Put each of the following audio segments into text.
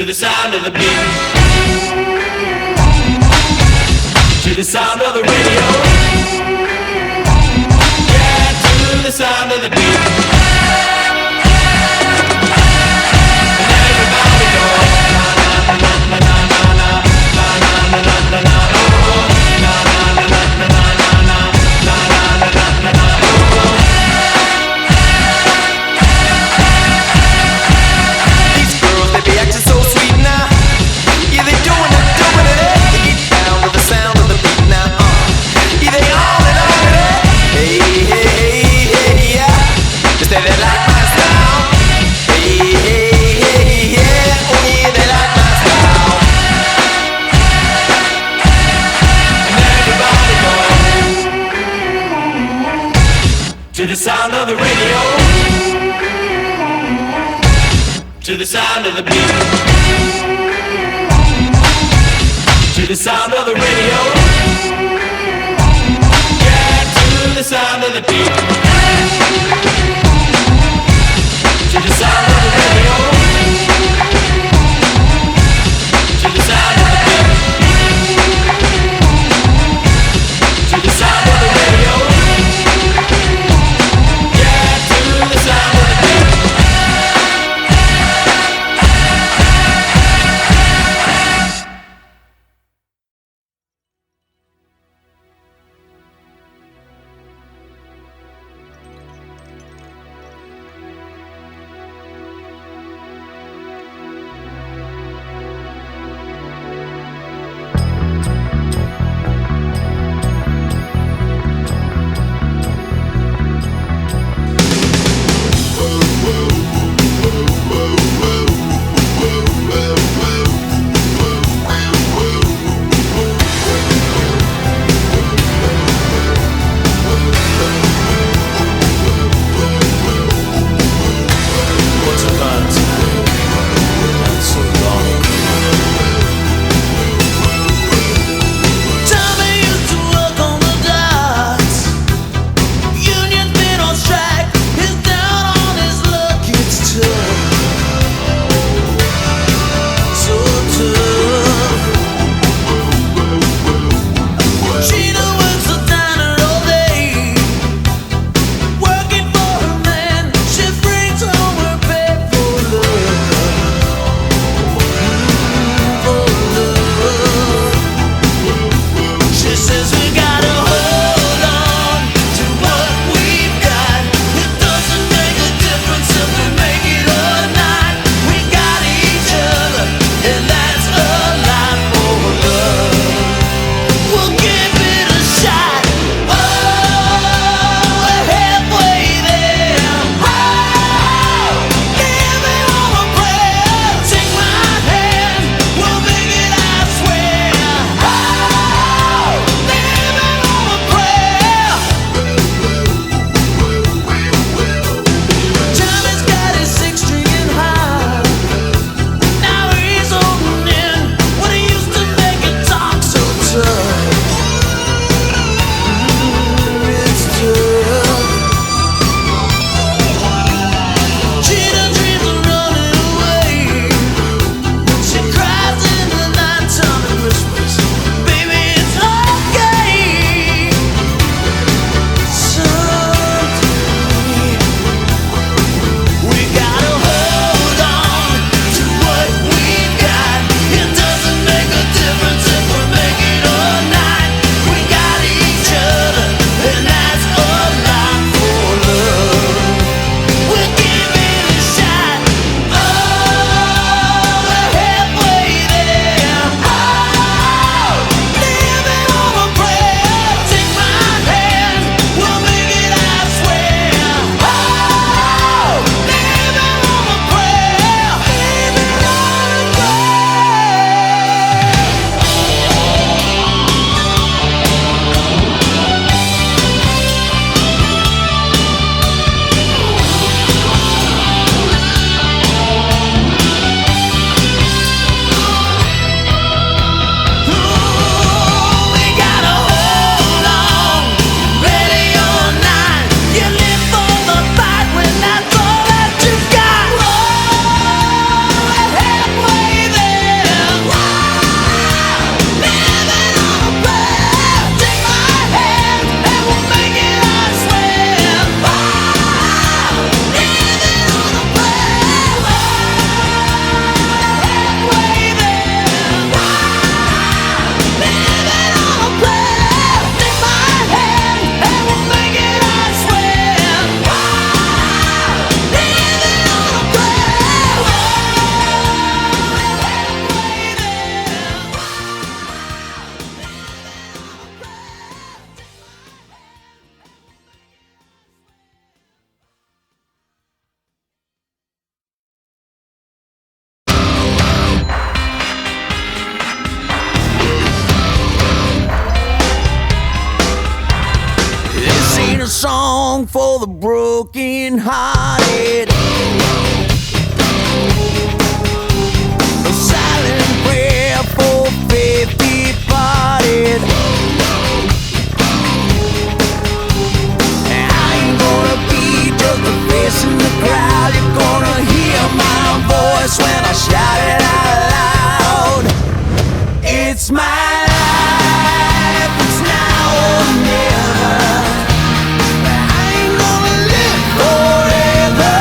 the sound of the beat, to the sound of the radio, yeah, to the sound of the beat. And everybody goes na na na na na na na na na na na na. To the sound of the radio, to the sound of the beat, to the sound of the radio, yeah, to the sound of the beat, to the sound of the radio, to the sound of the beat, to the sound of the radio. song for the broken hearted, a silent prayer for faith departed. I ain't gonna be just a face in the crowd. You're gonna hear my voice when I shout it out loud. It's my life, it's now or never. I ain't gonna live forever.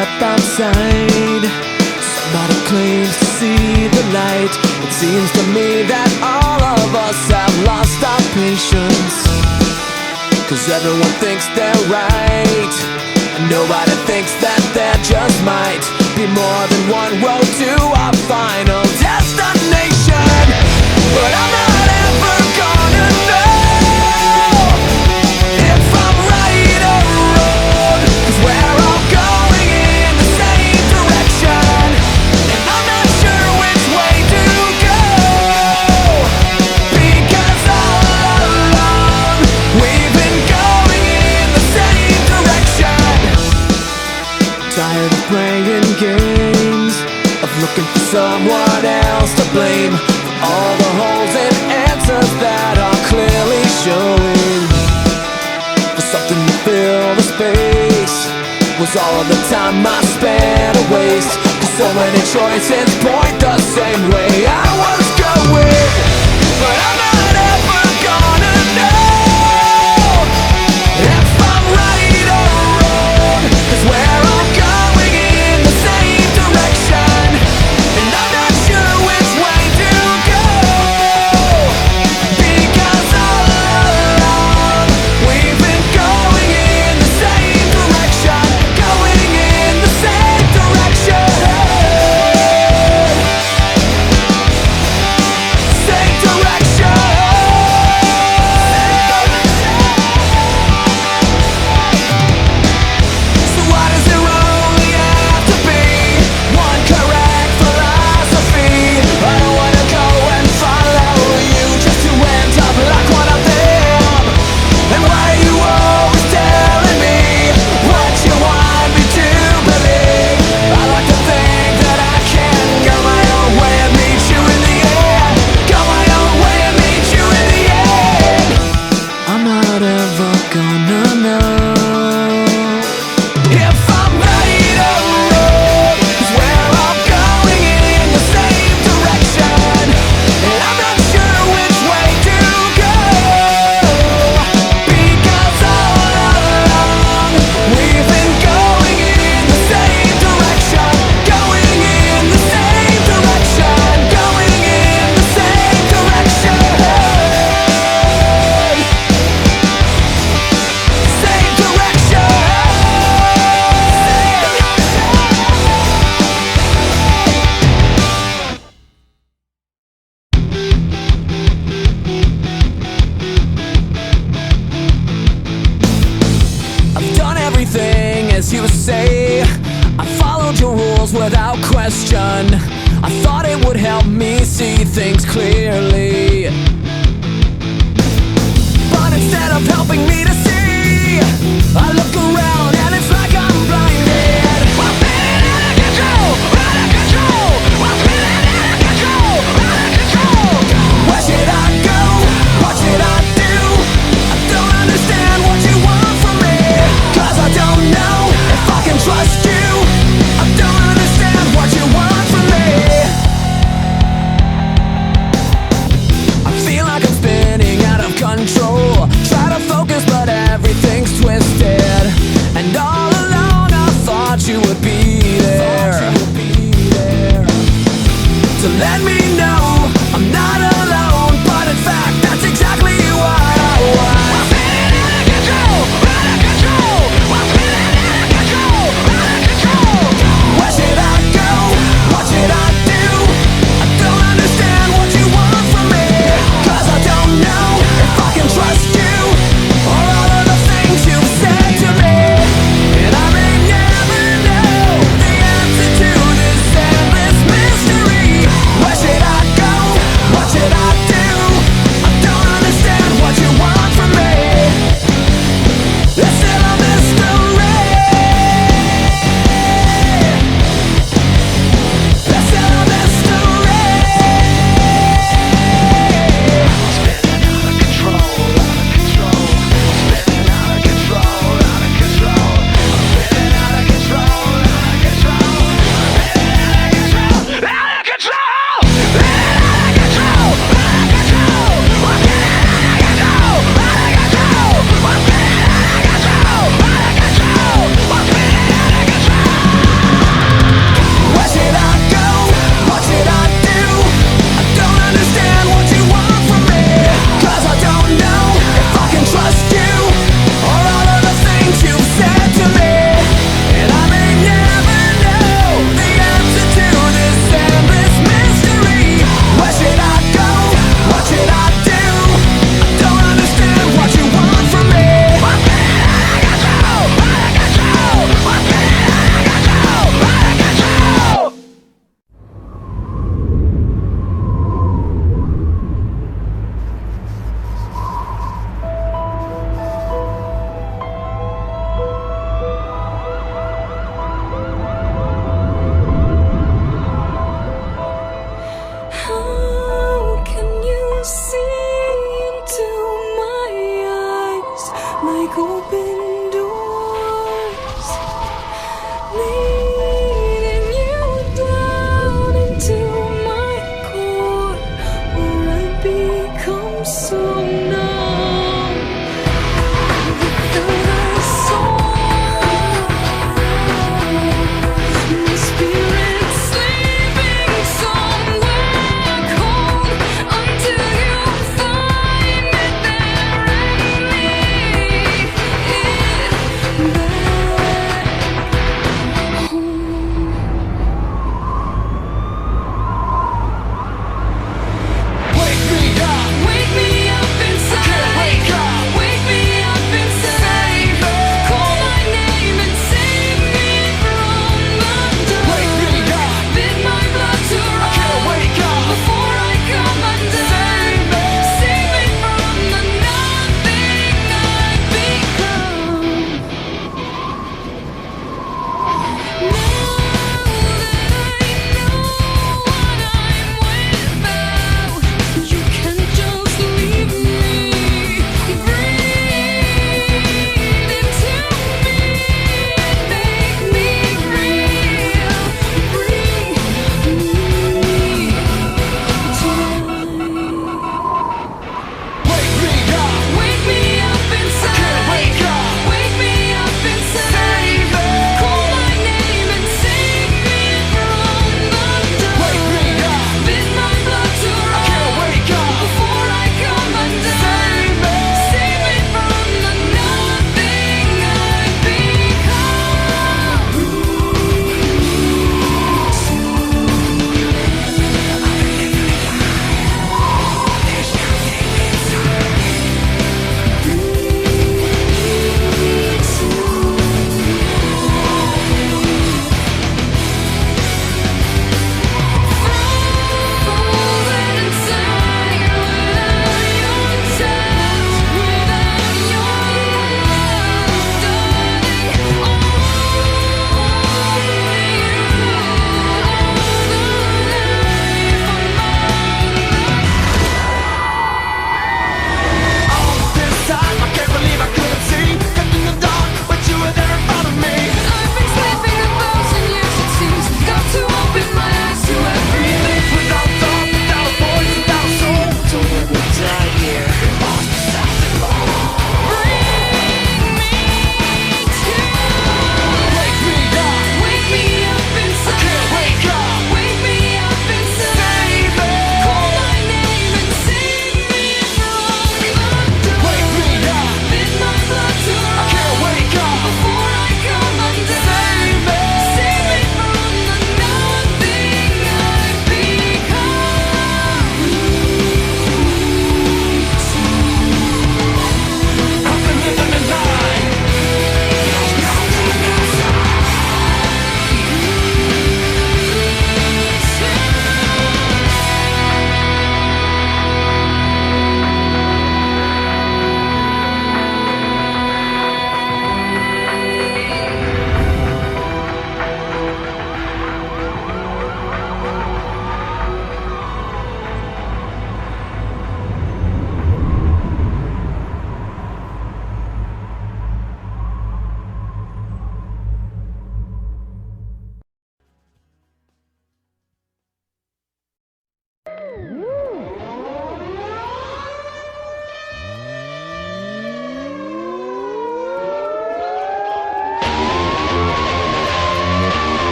step outside. Somebody claims to see the light. It seems to me that all of us have lost our patience, 'cause everyone thinks they're right, and nobody thinks that there just might be more than one road to our final destination. But I'm not ever gonna know if I'm right or wrong, 'cause we're all going in the same direction, and I'm not sure which way to go, because all along we've been going in the same direction. Tired of playing games, of looking for someone else to blame for all the holes and answers that are clearly showing. For something to fill the space was all of the time I spent a waste, 'cause so many choices point the same way I was going. But I'm not ever gonna know if I'm right or wrong, 'cause we're all going in the same direction, and I'm not sure which way to go, because all along we've been going in the same direction, going in the same direction, same direction. So why does it only have to be one correct philosophy? I don't wanna go and follow you just to end up like one of them. And why are you always telling me what you want me to believe? I like to think that I can go my own way and meet you in the end. Go my own way and meet you in the end. I'm not ever gonna know if I'm right or wrong, 'cause we're all going in the same direction, and I'm not sure which way to go, because all along we've been going in the same direction, going in the same direction, going in the same direction, same direction. I've done everything as you say. I followed your rules without question. I thought it would help me see things clearly, but instead of helping me to see, I look around and it's like I'm blinded. I'm feeling out of control, out of control. I'm feeling out of control, out of control. Where should I go? What should I do? I don't understand what you want from me, 'cause I don't know if I can trust you. I don't understand what you want from me. seems so numb without a soul. My spirit sleeping somewhere cold until you find it there and lead it back home. Wake me up, Wake me up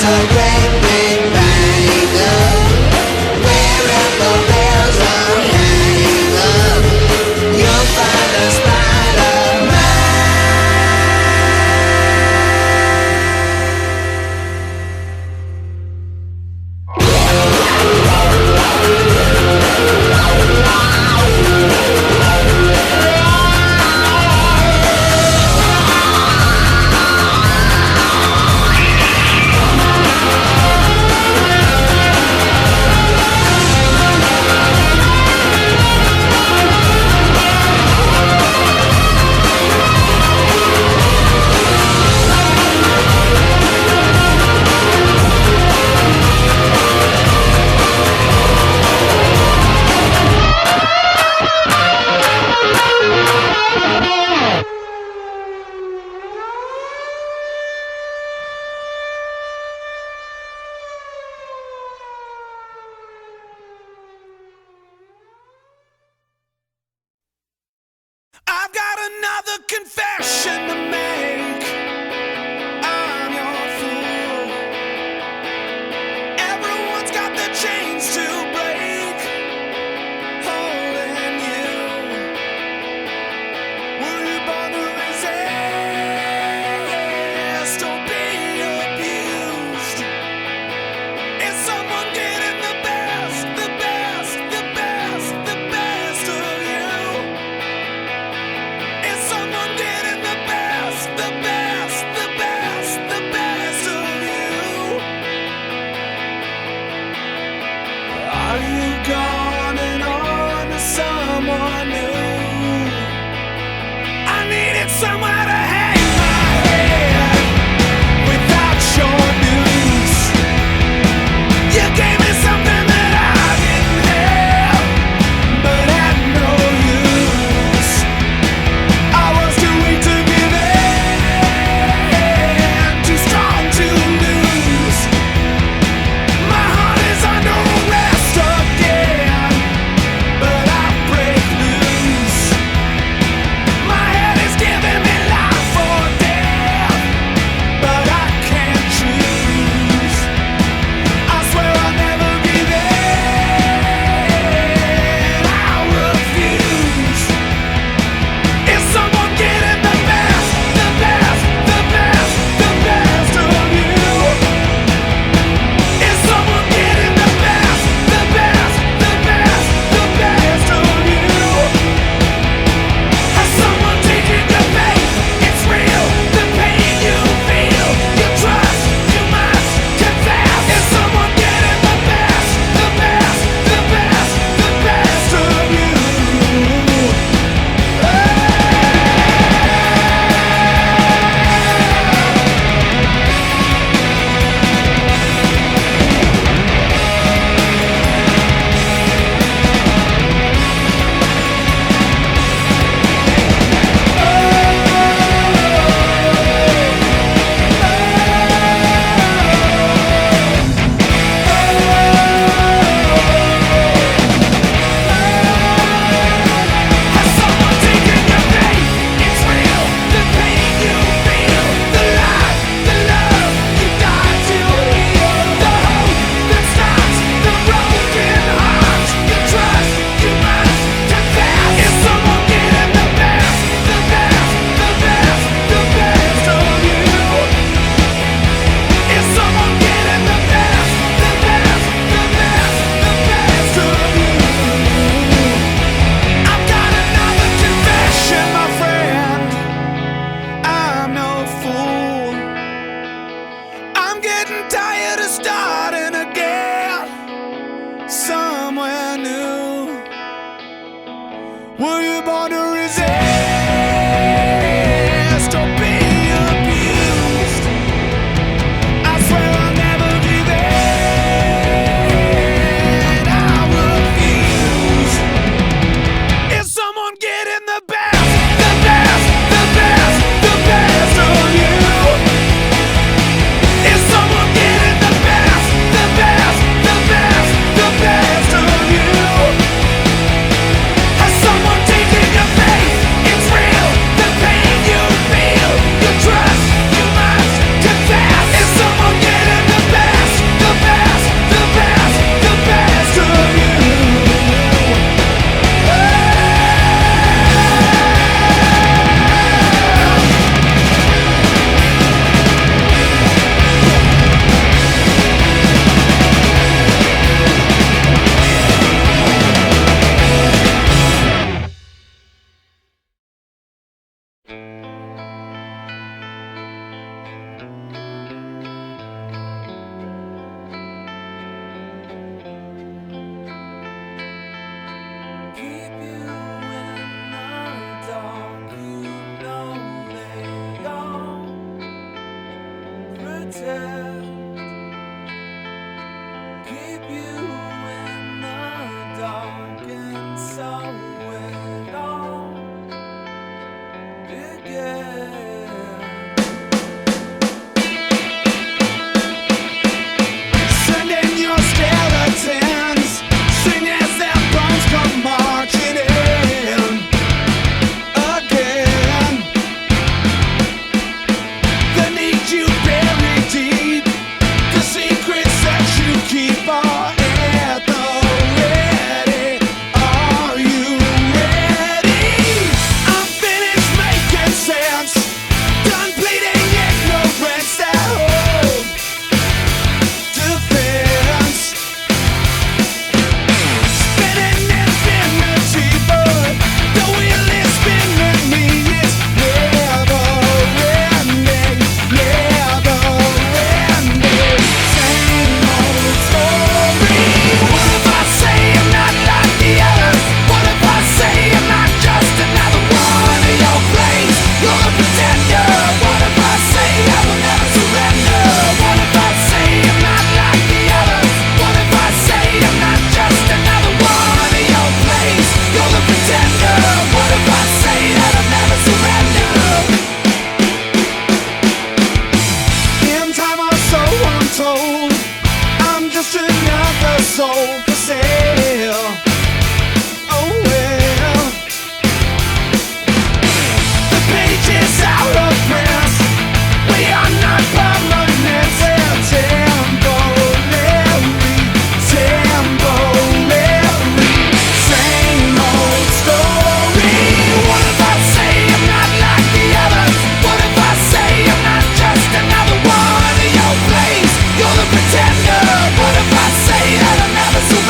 a great big bang up. Wherever there's a hang up, you'll find a Spider-Man. I've got another confession to make. I'm your fool. Everyone's got the chains to break, holding you. Were you born to resist or be abused? Is someone getting the best, the best, the best, the best of you? Is someone getting the best, the best, the best, the best of you? Are you gone and on to someone new? I needed somewhere to hang my head without your news. You gave me something that I didn't have, but had no use. I was too weak to give in, too strong to lose. My heart is under arrest again, but I break loose. My head is giving me life or death, but I can't choose. I swear I'll never give in, I refuse. Is someone getting the best, the best, the best, the best of you? Is someone getting the best, the best, the best, the best of you? Has someone taken your faith? It's real, the pain you feel, you trust, you must confess. Is someone getting the best, the best, the best, the best of you? Has someone taken your faith? It's real, the pain you feel, the life, the love you died to heal, the hope that stops the broken hearts. You trust, you must confess. Is someone getting the best, the best, the best, the best of you? Is someone getting the best, the best, the best, the best of you? I've got another confession, my friend. I'm no fool. I'm getting tired of starting again somewhere new. Were you born to resist or be abused? I swear I'll never give in, I refuse. Is someone getting the best, the best, the best, the best of you? Is someone getting the best, the best, the best, the best of you? Has someone taken pretend, keep you in the dark, and so it all began. Sending your skeletons, sing as their bones come marching in again. The need you bury deep, the secrets that you keep are at the ready. Are you ready? I'm finished making sense, done bleeding ignorance that hope defense. Spinning infinity, but the wheel is spinning me. It's never ending, never ending. Same old story. What if I say I'm not like the others? What if I say I'm not just another one of your plays? You're a pretender. What if I say I will never surrender? What if I say I'm not like the others? What if I say I'm not just another one of your plays? You're the pretender. What if I say that I'll never surrender? In time or so I'm told, I'm just another soul for sale. Oh well, the page is out of print. We are not permanent. They're temporary, temporary. Same old story. What if I say I'm not like the others? What if I say I'm not just another one of your plays? You're the pretender. What if I say that I'll never surrender?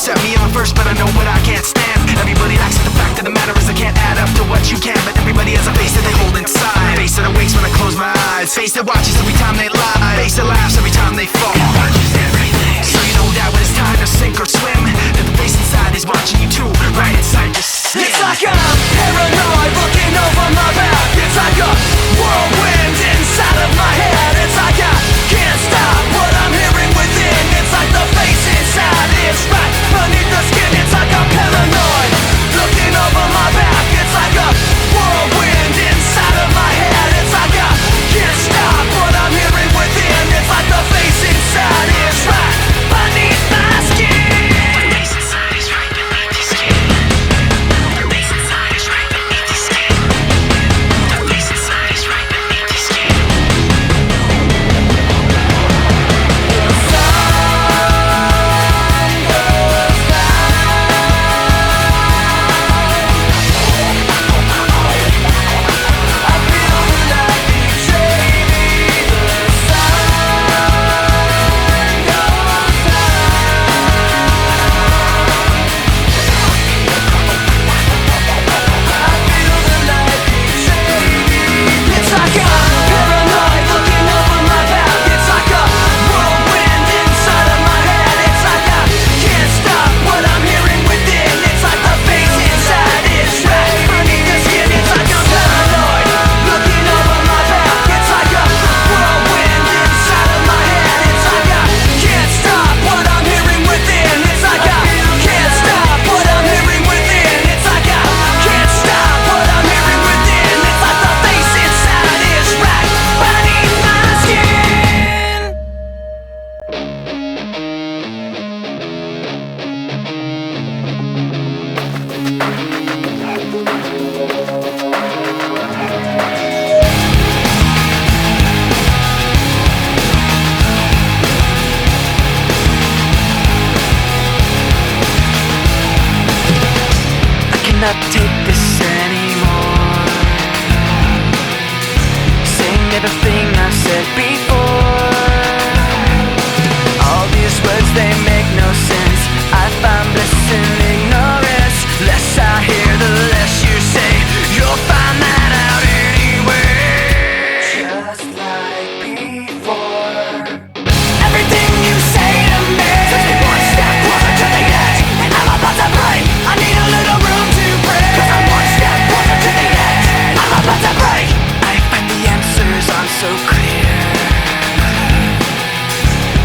set me on first, but I know what I can't stand. Everybody acts like the fact of the matter is I can't add up to what you can. But everybody has a face that they hold inside. Face that awakes when I close my eyes. Face that watches every time they lie. Face that laughs every time they fall. So you know that when it's time to sink or swim, that the face inside is watching you too, right inside your skin. It's like I'm paranoid looking over my back. It's like a whirlwind inside of my head. It's like I can't stop what I'm hearing within. It's like the face inside is right beneath the skin. It's like I'm paranoid looking over my back. It's like a whirlwind inside of my head. It's like I can't stop what I'm hearing within. It's like the face inside is right beneath my skin. The face inside is right beneath the skin. The face inside is right beneath the skin. The face inside is right beneath the skin. It's like I'm paranoid looking over my back. It's like a whirlwind inside of my head. It's like I can't stop what I'm hearing within. It's like the face inside is right beneath the skin. It's like I'm paranoid looking over my back. It's like a whirlwind inside of my head. It's like I can't stop what I'm hearing within. It's like I can't stop what I'm hearing within. It's like I can't stop what I'm hearing within. It's like the face inside is right beneath my skin. I cannot take this anymore. Saying everything I've said before. All these words, they make no sense. I find bliss in ignorance. Less I hear, the less you say. You'll find that out anyway. Just like before. Everything you say to me takes me one step closer to the edge, and I'm about to break. I need a little room to break, 'cause I'm one step closer to the edge. I'm about to break. I find the answers aren't so clear.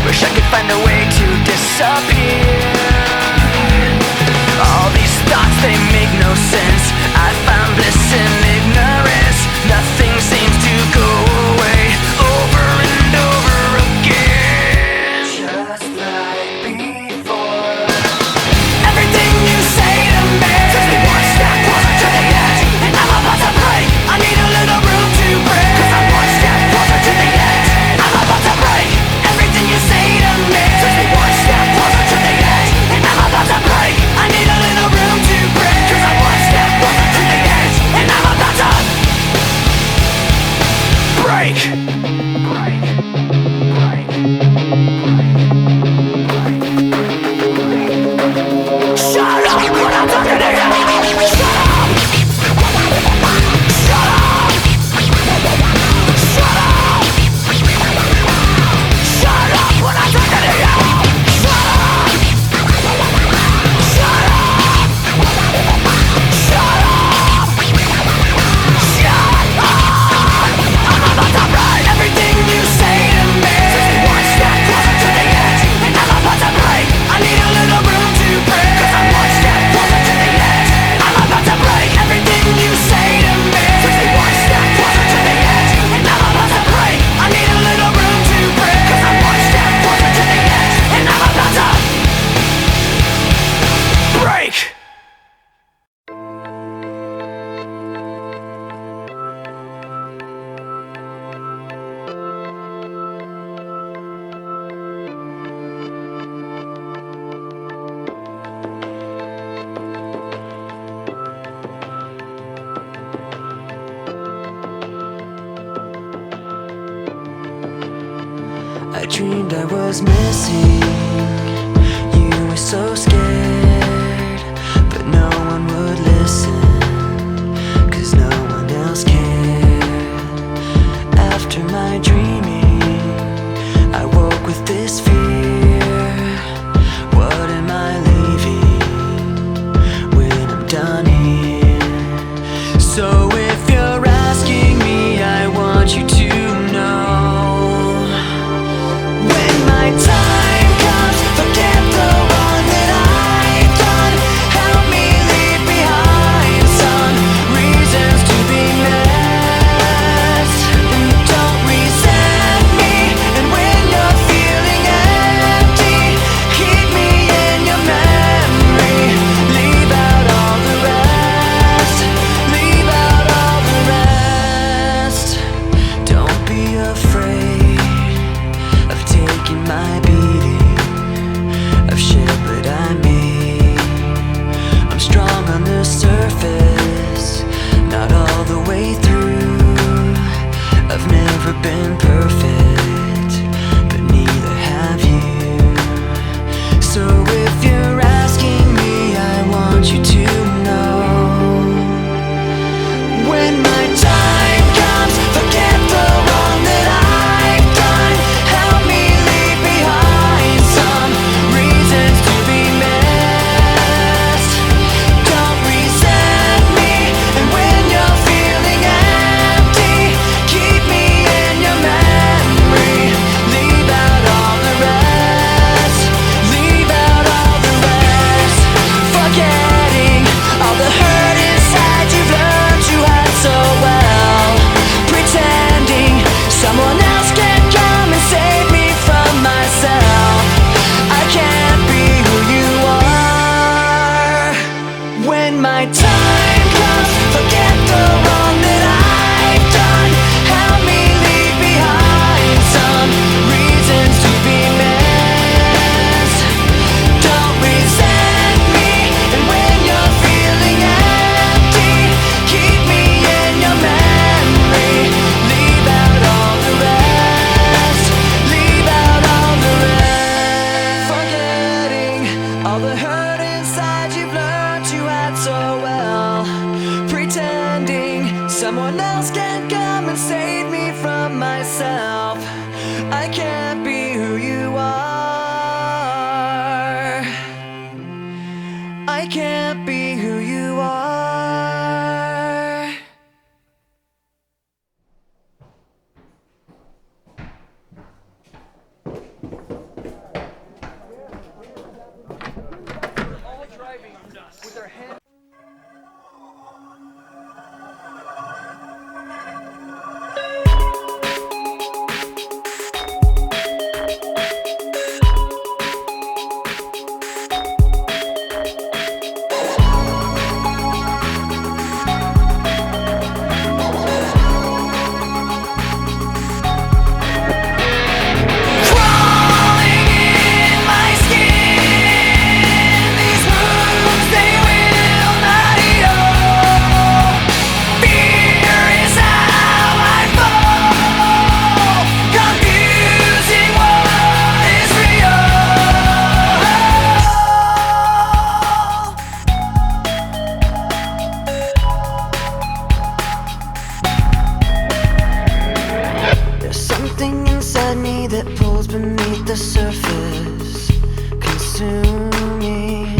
Wish I could find a way to disappear. All these thoughts, they make no sense. I found bliss in ignorance. Nothing seems to go away. Over and over again. Just like before. Everything you say to me takes me one step closer to the edge, and I'm about to break. I need a little room to break, 'cause I'm one step closer to the edge. I'm about to break. Everything you say to me takes me one step closer to the edge, and I'm about to break. I need a little room to break, 'cause I'm one step closer to the edge, and I'm about to break. Break. Break. Shut up when I'm talking to you. Shut up. Shut up. Shut up. Shut up when I'm talking to you. Shut up. Shut up. Shut up. Shut up. I'm about to break. Everything you say to me takes me one step closer to the edge, and I'm about to break. I need a little room to break, 'cause I'm one step closer to the edge. I'm about to break. Everything you say to me takes me one step closer to the edge, and I'm about to break. I need a little room to break, 'cause I'm one step closer to the edge, and I'm about to break. I dreamed I was missing. You were so scared. surface, consuming,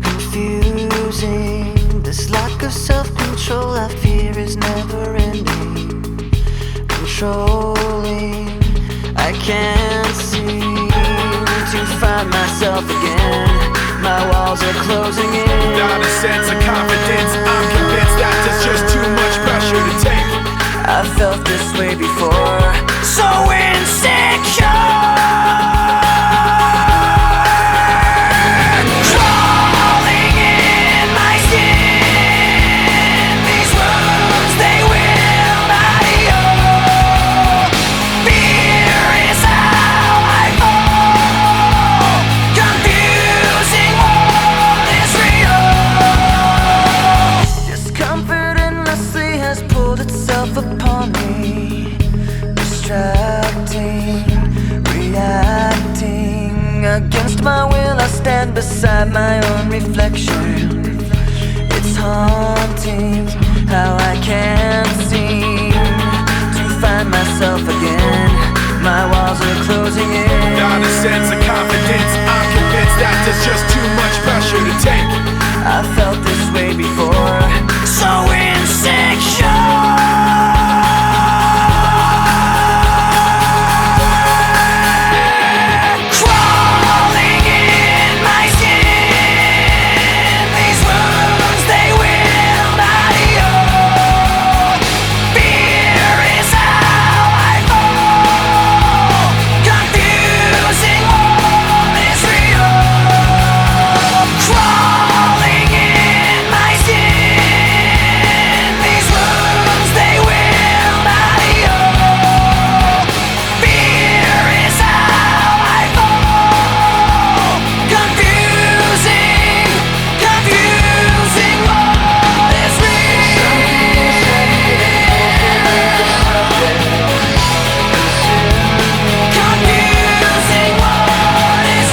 confusing. This lack of self-control I fear is never ending, controlling. I can't seem to find myself again. My walls are closing in. Not a sense of confidence. I'm convinced that there's just too much pressure to take. I felt this way before, so insecure. Crawling in my skin, these wounds they will not heal. Fear is how I fall. Confusing what is real. Discomfort endlessly has pulled itself upon me, distracting, reacting. Against my will I stand beside my own reflection. It's haunting how I can't seem to find myself again. My walls are closing in. Not a sense of confidence. I'm convinced that there's just too much pressure to take. I felt this way before, so insecure. Crawling in my skin, these wounds they will not heal. Fear is how I fall. Confusing what is real. Crawling in my skin, these wounds they will not heal. Fear is how I fall. Confusing, confusing what is real. Confusing what is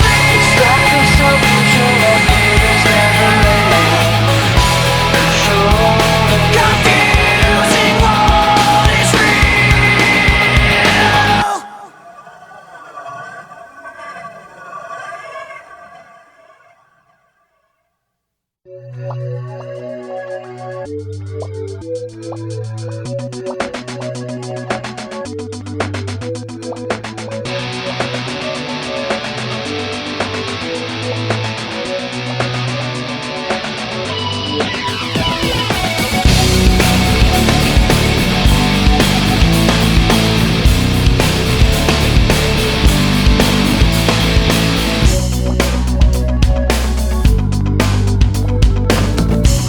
confusing what is real.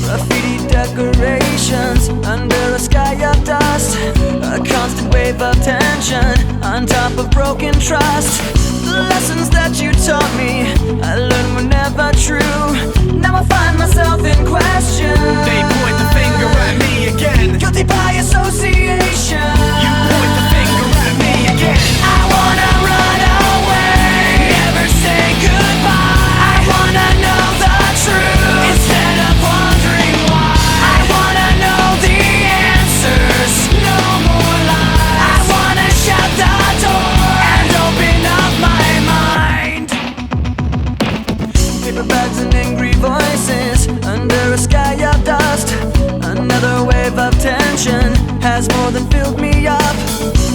Graffiti decorations under a sky of dust, a constant wave of tension on top of broken trust. The lessons that you taught me, I learned were never true. Now I find myself in question. They point the finger at me again. Guilty by association. You point the finger at me again. I wanna run away, never say goodbye. I wanna know the truth instead of wondering why. I wanna know the answers, no more lies. I wanna shut the door and open up my mind. Paper bags and angry voices under a sky of dust. Another wave of tension has more than filled me up.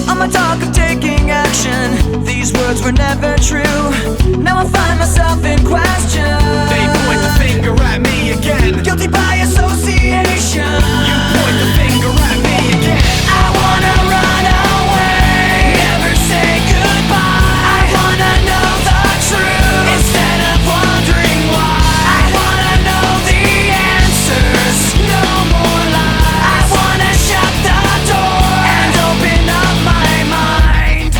On my talk of taking action, these words were never true. Now I find myself in question. They point the finger at me again. Guilty by association. You point the finger at me again. I wanna run away, never say goodbye. I wanna know the truth instead of wondering why. I wanna know the answers, no more lies. I wanna shut the door and open up my mind.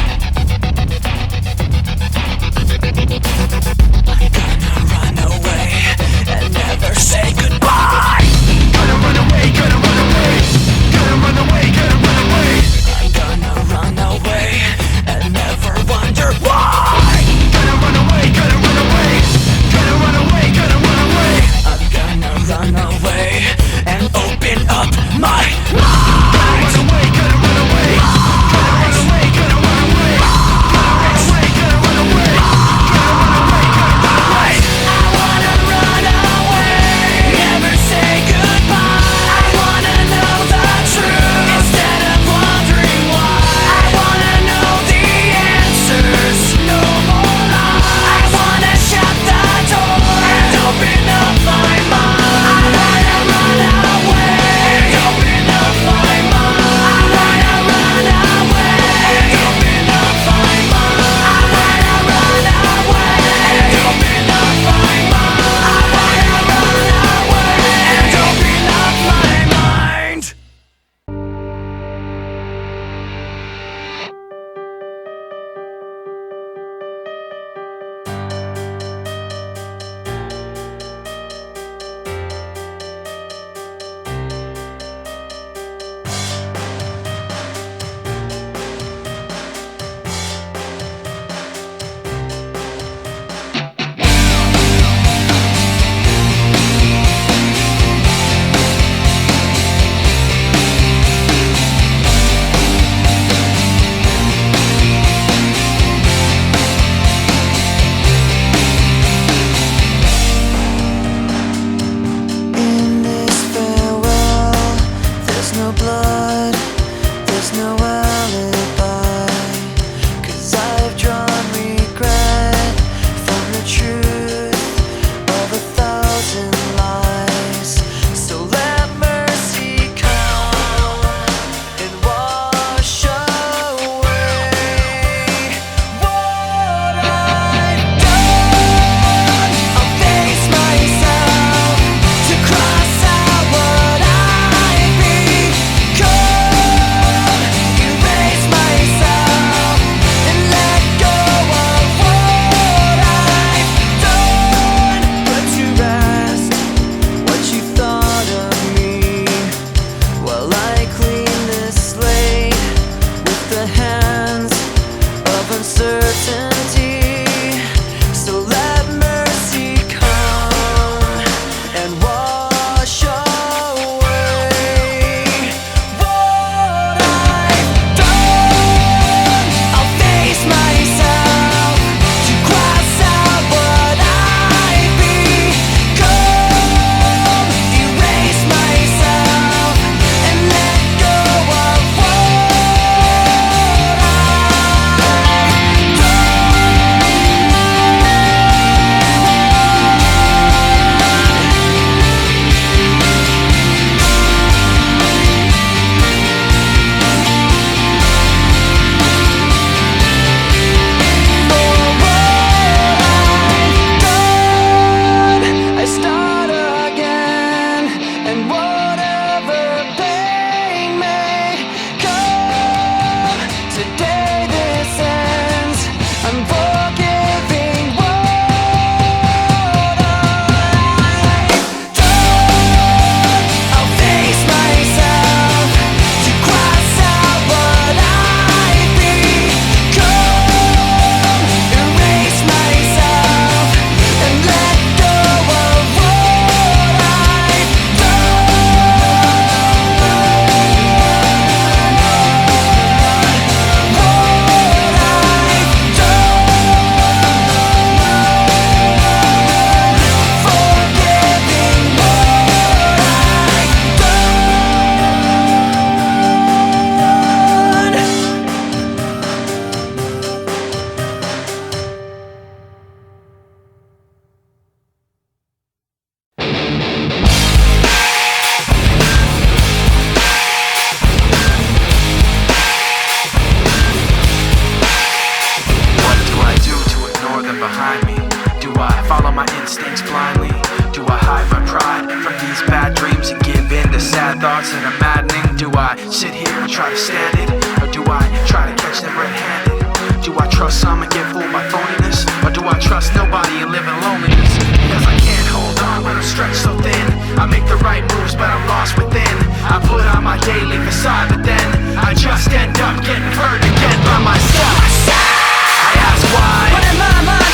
Do I follow my instincts blindly? Do I hide my pride from these bad dreams and give in to sad thoughts that are maddening? Do I sit here and try to stand it? Or do I try to catch them red-handed? Do I trust some and get fooled by phoniness? Or do I trust nobody and live in loneliness? Because I can't hold on when I'm stretched so thin. I make the right moves but I'm lost within. I put on my daily facade but then I just end up getting hurt again by myself. I ask why. But in my mind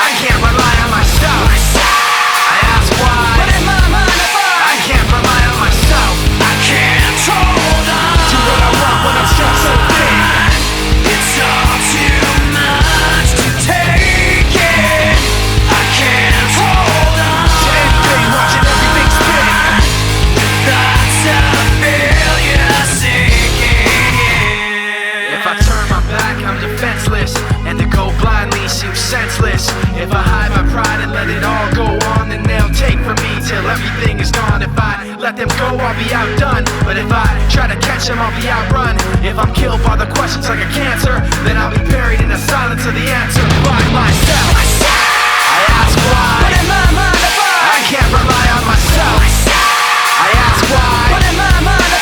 I can't rely on myself. I ask why. But in my mind I can't rely on myself. I can't hold on Do what I want when I'm stretched so thin. It's all too much to take it. I can't hold on To anything, watching everything spin. Thoughts of failure sinking in. If I turn my back, I'm defenseless, and to go blindly seems senseless. If I hide my pride and let it all go on, then they'll take from me till everything is gone. If I let them go, I'll be outdone. But if I try to catch them, I'll be outrun. If I'm killed by the questions like a cancer, then I'll be buried in the silence of the answer by myself. I ask why. But in my mind I can't rely on myself. I ask why. But in my mind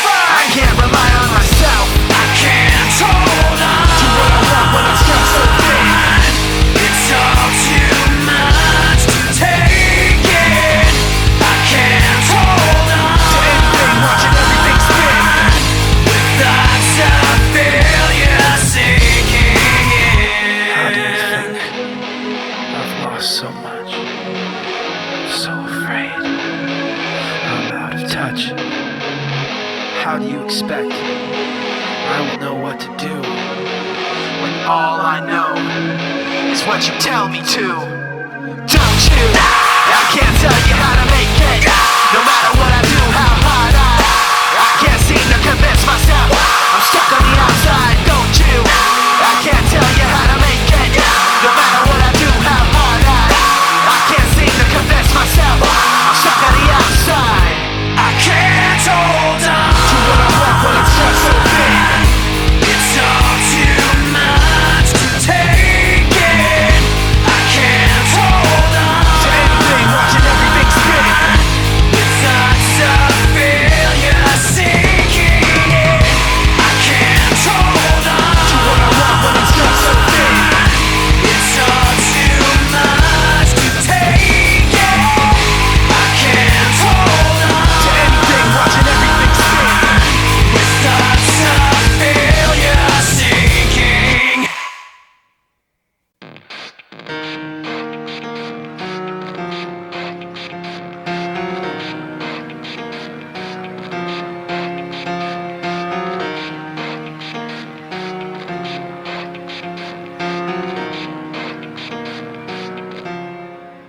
I can't rely on myself. I can't hold on Do what I want when I'm stretched so thin. It's all too much to take it. I can't hold on To anything, watching everything spin. with thoughts of failure sinking in. How do you think I've lost so much? So afraid I'm out of touch. How do you expect I will know what to do when all I know is what you tell me to? Don't you? I can't tell you how to make it. No matter what I do, how hard I can't seem to convince myself I'm stuck on the outside. Don't you? I can't tell you how to make it. No matter what I do, how hard I can't seem to convince myself I'm stuck on the outside. I can't hold on Do what I want when I'm stretched so thin. It's all too much to take it. I can't hold on To anything, watching everything spin. with thoughts of failure sinking in. I can't hold on Do what I want when I'm stretched so thin. It's all too much to take it. I can't hold on To anything, watching everything spin. with thoughts of failure sinking.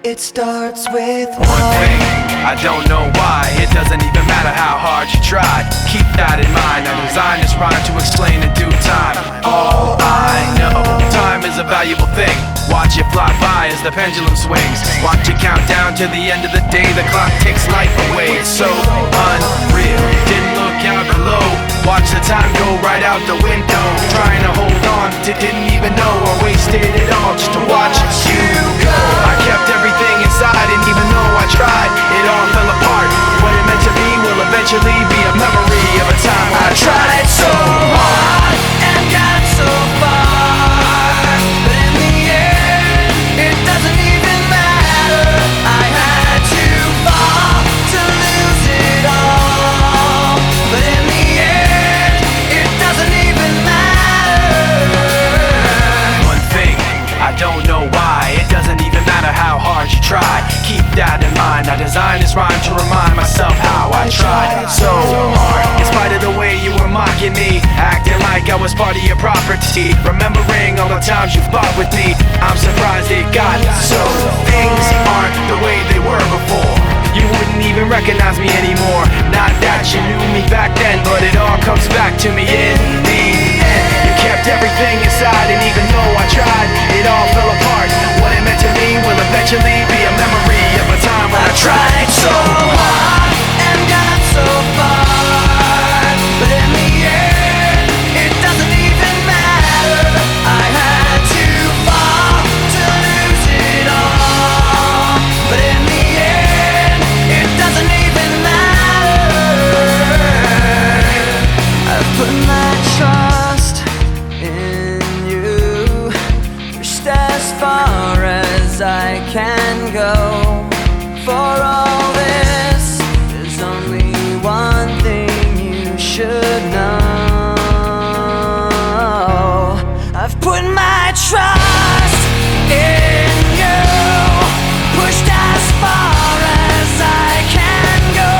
It starts with One thing, I don't know why. It doesn't even matter how hard you try. Keep that in mind. I designed this rhyme to explain in due time. All I know, time is a valuable thing. Watch it fly by as the pendulum swings. Watch it count down to the end of the day. The clock takes life away. It's so unreal. Didn't look out below. Watch the time go right out the window. Trying to hold on to didn't even know I wasted it all just to watch you go. I kept everything inside, and even though I tried, it all fell apart. What it meant to be will eventually be a memory of a time when I tried so hard And got so far, but in the end, it doesn't even matter. I had to fall to lose it all, but in the end, it doesn't even matter. One thing, I don't know why. It doesn't even matter how hard you try. Keep that in mind. I designed this rhyme to remind myself how I tried so hard. In spite of the way you were mocking me, acting like I was part of your property, remembering all the times you fought with me, I'm surprised it got so. Things aren't the way they were before. You wouldn't even recognize me anymore. Not that you knew me back then, but it all comes back to me in the end. You kept everything inside, and even though I tried, it all fell apart. What it meant to me will eventually be a memory of a time when I tried so hard And got so far, but in the end, it doesn't even matter. I had to fall to lose it all. can go. For all this, there's only one thing you should know. I've put my trust in you, pushed as far as I can go.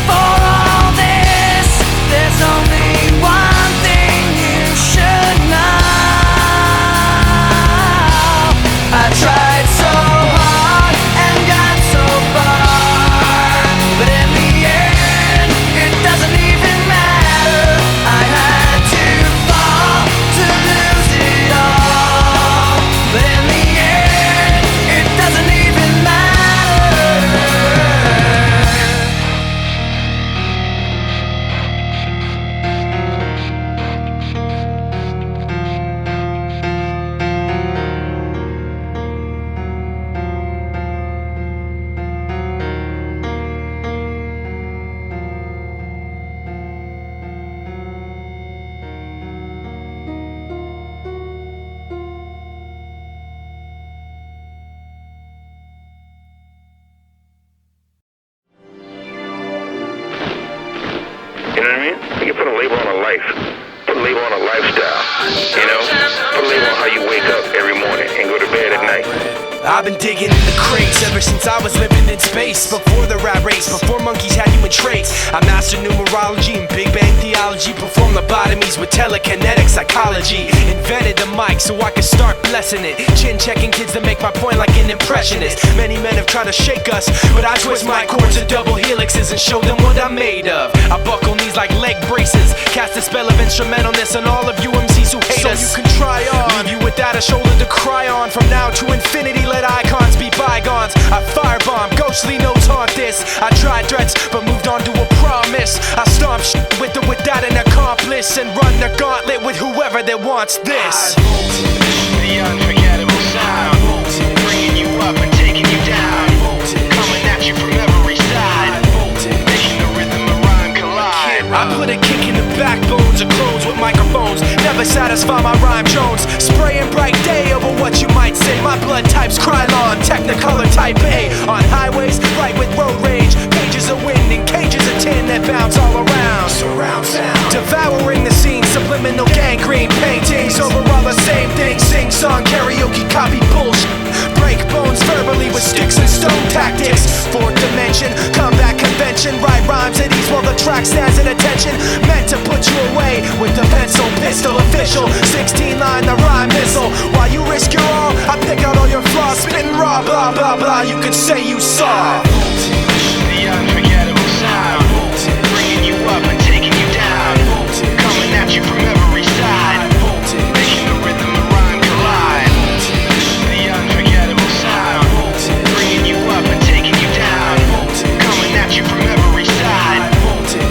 For all this, there's only one thing you should know. I tried so hard and got so far, but in the end, it doesn't even matter. I had to fall to lose it all, but in the end, it doesn't even matter. You know what I mean? You can put a label on a life, put a label on a lifestyle, you know? Put a label on how you wake up every morning and go to bed at night. I've been digging in the crates ever since I was living in space. Before the rat race, before monkeys had human traits. I mastered numerology and Big Bang theology. Performed lobotomies with telekinetic psychology. Invented the mic so I could start blessing it. Chin checking kids to make my point like an impressionist. Many men have tried to shake us, but I twist my chords to double helixes and show them what I'm made of. I buckle knees like leg braces. Cast a spell of instrumentalness on all of you MCs who hate us. So you can try on. Leave you without a shoulder to cry on. From now to infinity, let icons be bygones. I firebomb, ghostly notes haunt this. I tried threats, but moved on to a promise. I stomp shit with or without an accomplice, and run the gauntlet with whoever that wants this. The unforgettable sound, bringing you up and taking you down, coming at you from every side, making the rhythm and rhyme collide. I put a kick in the backbones of clones with microphones. Never satisfy my rhyme Jones. Spraying bright day over what you might say. My blood type's Krylon, Technicolor type A. On highways, right with road rage. Pages of wind and cages of tin that bounce all around. Surround sound. Devouring the scene, subliminal gangrene paintings. Overall the same thing, sing song, karaoke, copy bullshit. Break bones verbally with sticks and stone tactics. Fourth dimension, combat convention. Write rhymes at ease while the track stands at attention. Meant to put you away with the pencil, pistol official. 16 line, the rhyme missile. While you risk your all, I pick out all your flaws. Spitting raw, blah blah blah, you could say you saw. The unforgettable sound, bringing you up and taking you down, coming at you from every side, making the rhythm and rhyme collide. The unforgettable sound, bringing you up and taking you down, coming at you from every side,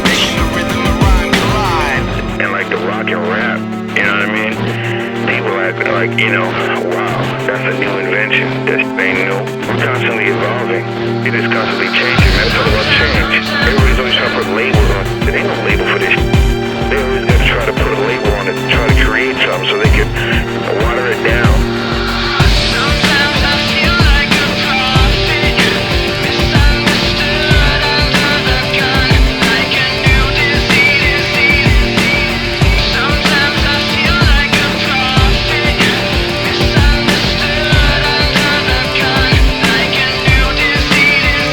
making the rhythm and rhyme collide. And like the rock and rap, you know what I mean? People act like, you know, wow, that's a new invention. This ain't new. We're constantly evolving. It is constantly changing, man. It's all about change. Everybody's always trying to put labels on it. There ain't no label for this. They always got to try to put a label on it, try to create something so they can water it down. Sometimes I feel like a prophet, misunderstood under the gun, like a new disease. Sometimes I feel like a prophet, misunderstood under the gun, like a new disease.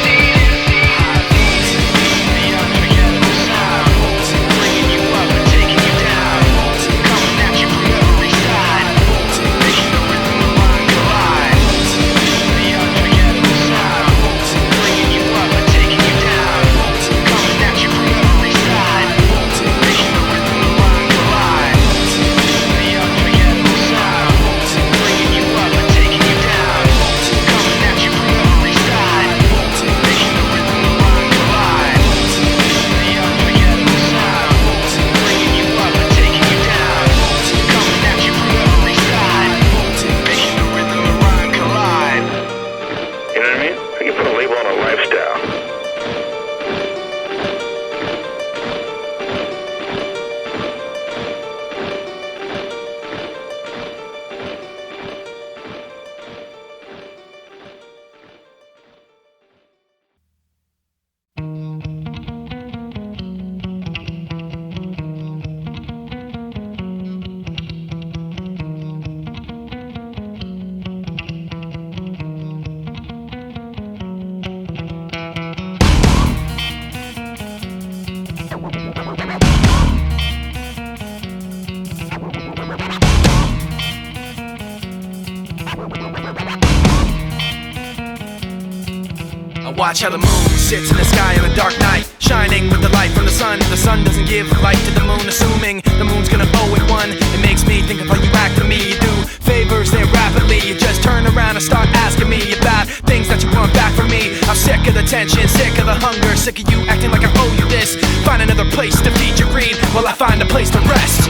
watch how the moon sits in the sky on a dark night, shining with the light from the sun. The sun doesn't give light to the moon, assuming the moon's gonna owe it one. It makes me think of how you act to me. You do favors there rapidly. You just turn around and start asking me about things that you want back from me. I'm sick of the tension, sick of the hunger, sick of you acting like I owe you this. Find another place to feed your greed while I find a place to rest.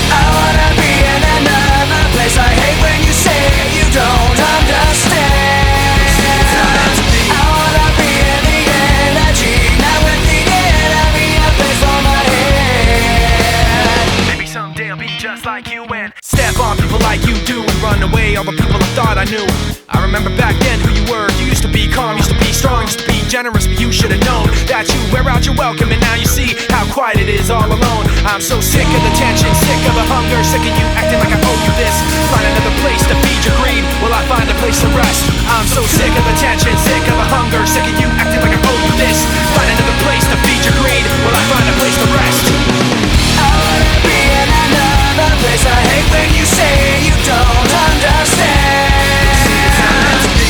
I wanna be in another place. I hate when you say you don't understand. I wanna be in the energy, not with the enemy, a place for my head. Maybe someday I'll be just like you and step on people like you do and run away all the people I thought I knew. I remember back then who you were. You used to be calm, used to be strong, used to be generous, but you should have known that you wear out your welcome, and now you see how quiet it is all alone. I'm so sick of the tension, sick of the hunger, sick of you acting like I owe you this. Find another place to feed your greed while I find a place to rest. I'm so sick of the tension, sick of the hunger, sick of you acting like I owe you this. Find another place to feed your greed while I find a place to rest. I wanna be in another place. I hate when you say you don't understand.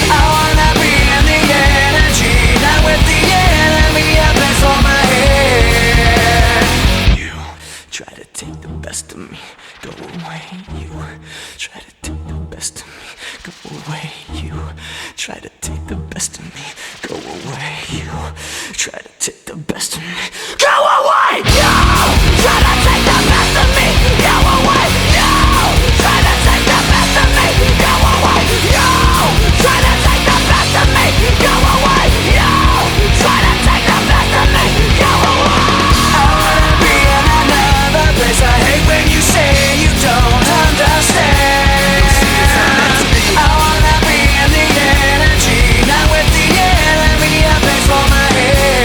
I wanna be in the energy, not with the enemy, a place for my head. You try to take the best of me, go away. You try to take the best of me, go away. You try to take the best of me, go away. You try to take the best of me, go away. You try to take the best of me, go away. You try to take the best of me, go away. You try to take the best of me, go away. You try to take the best of me, go away. I wanna be in another place. I hate when you say you don't understand. I wanna be in the energy, not with the enemy, a place for my head.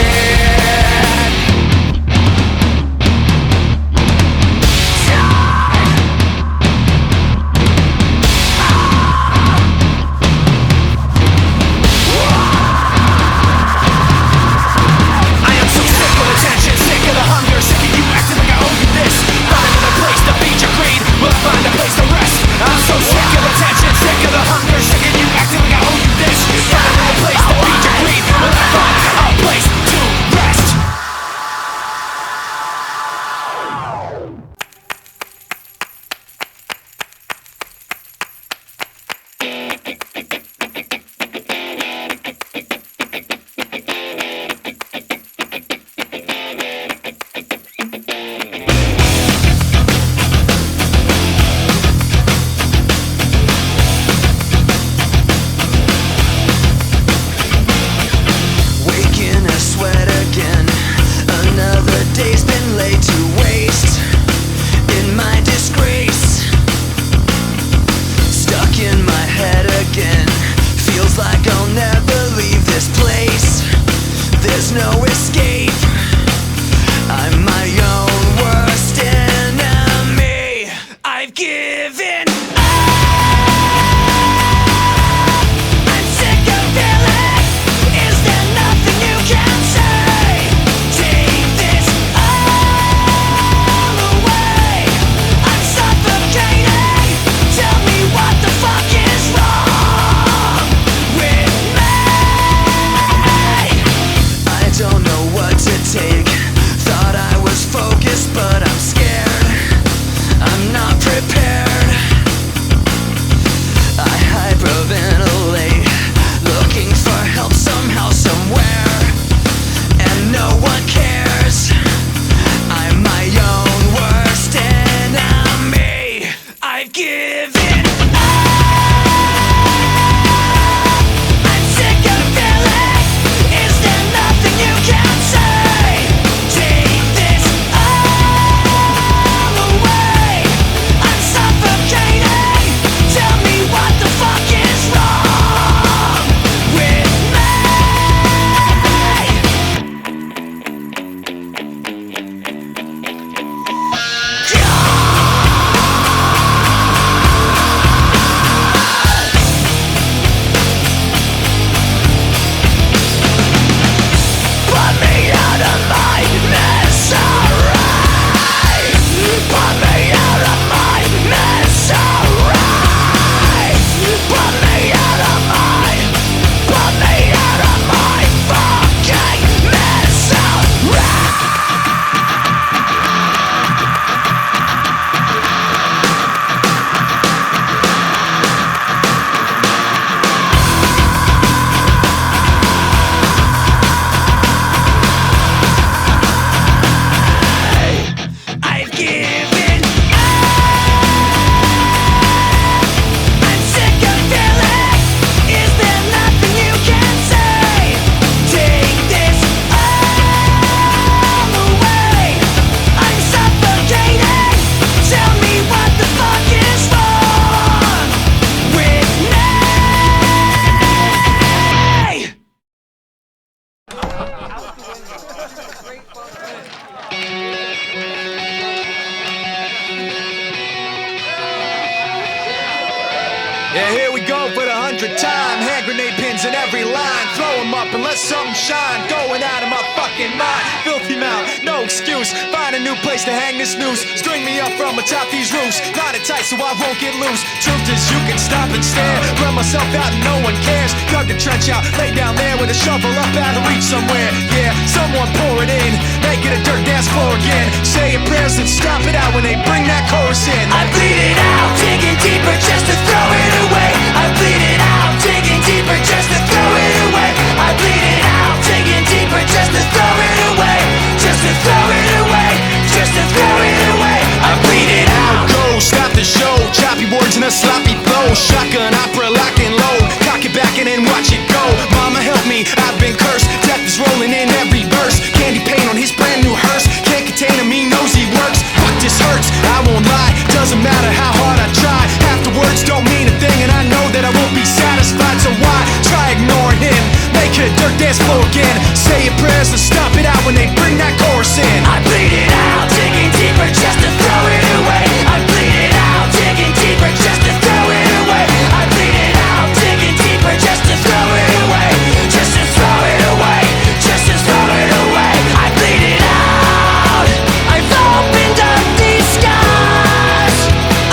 Hand grenade pins in every line. Throw them up and let something shine. Going out of my fucking mind. Filthy mouth, no excuse. Find a new place to hang this noose. String me up from atop these roofs. Knot it tight so I won't get loose. Truth is you can stop and stare. Run myself out and no one cares. Dug the trench out, lay down there with a shovel up out of reach somewhere. Yeah, someone pour it in. Make it a dirt dance floor again. Saying prayers and stop it out when they bring that chorus in. I bleed it out, digging deeper just to throw it away. I bleed it out, digging deeper just to throw it away. I bleed it out, digging deeper just to throw it away. Just to throw it away, just to throw it away. I bleed it out. Go, stop the show. Choppy words in a sloppy flow. Shotgun opera, lock and load. Cock it back and then watch it go. Mama help me, I've been cursed. Death is rolling in every verse. Candy paint on his brand new hearse. Can't contain him, he knows he works. Fuck, this hurts, I won't lie. Doesn't matter how hard I try. Half the words don't mean a thing, and I know that I won't be satisfied. So why try ignoring him? Make it a dirt dance floor again. Say your prayers and stop it out when they bring that chorus in. I bleed it out, digging deeper just to throw it away. I bleed it out, digging deeper just to throw it away. I bleed it out, digging deeper just to throw it away. Just to throw it away, just to throw it away. I bleed it out. I've opened up these scars.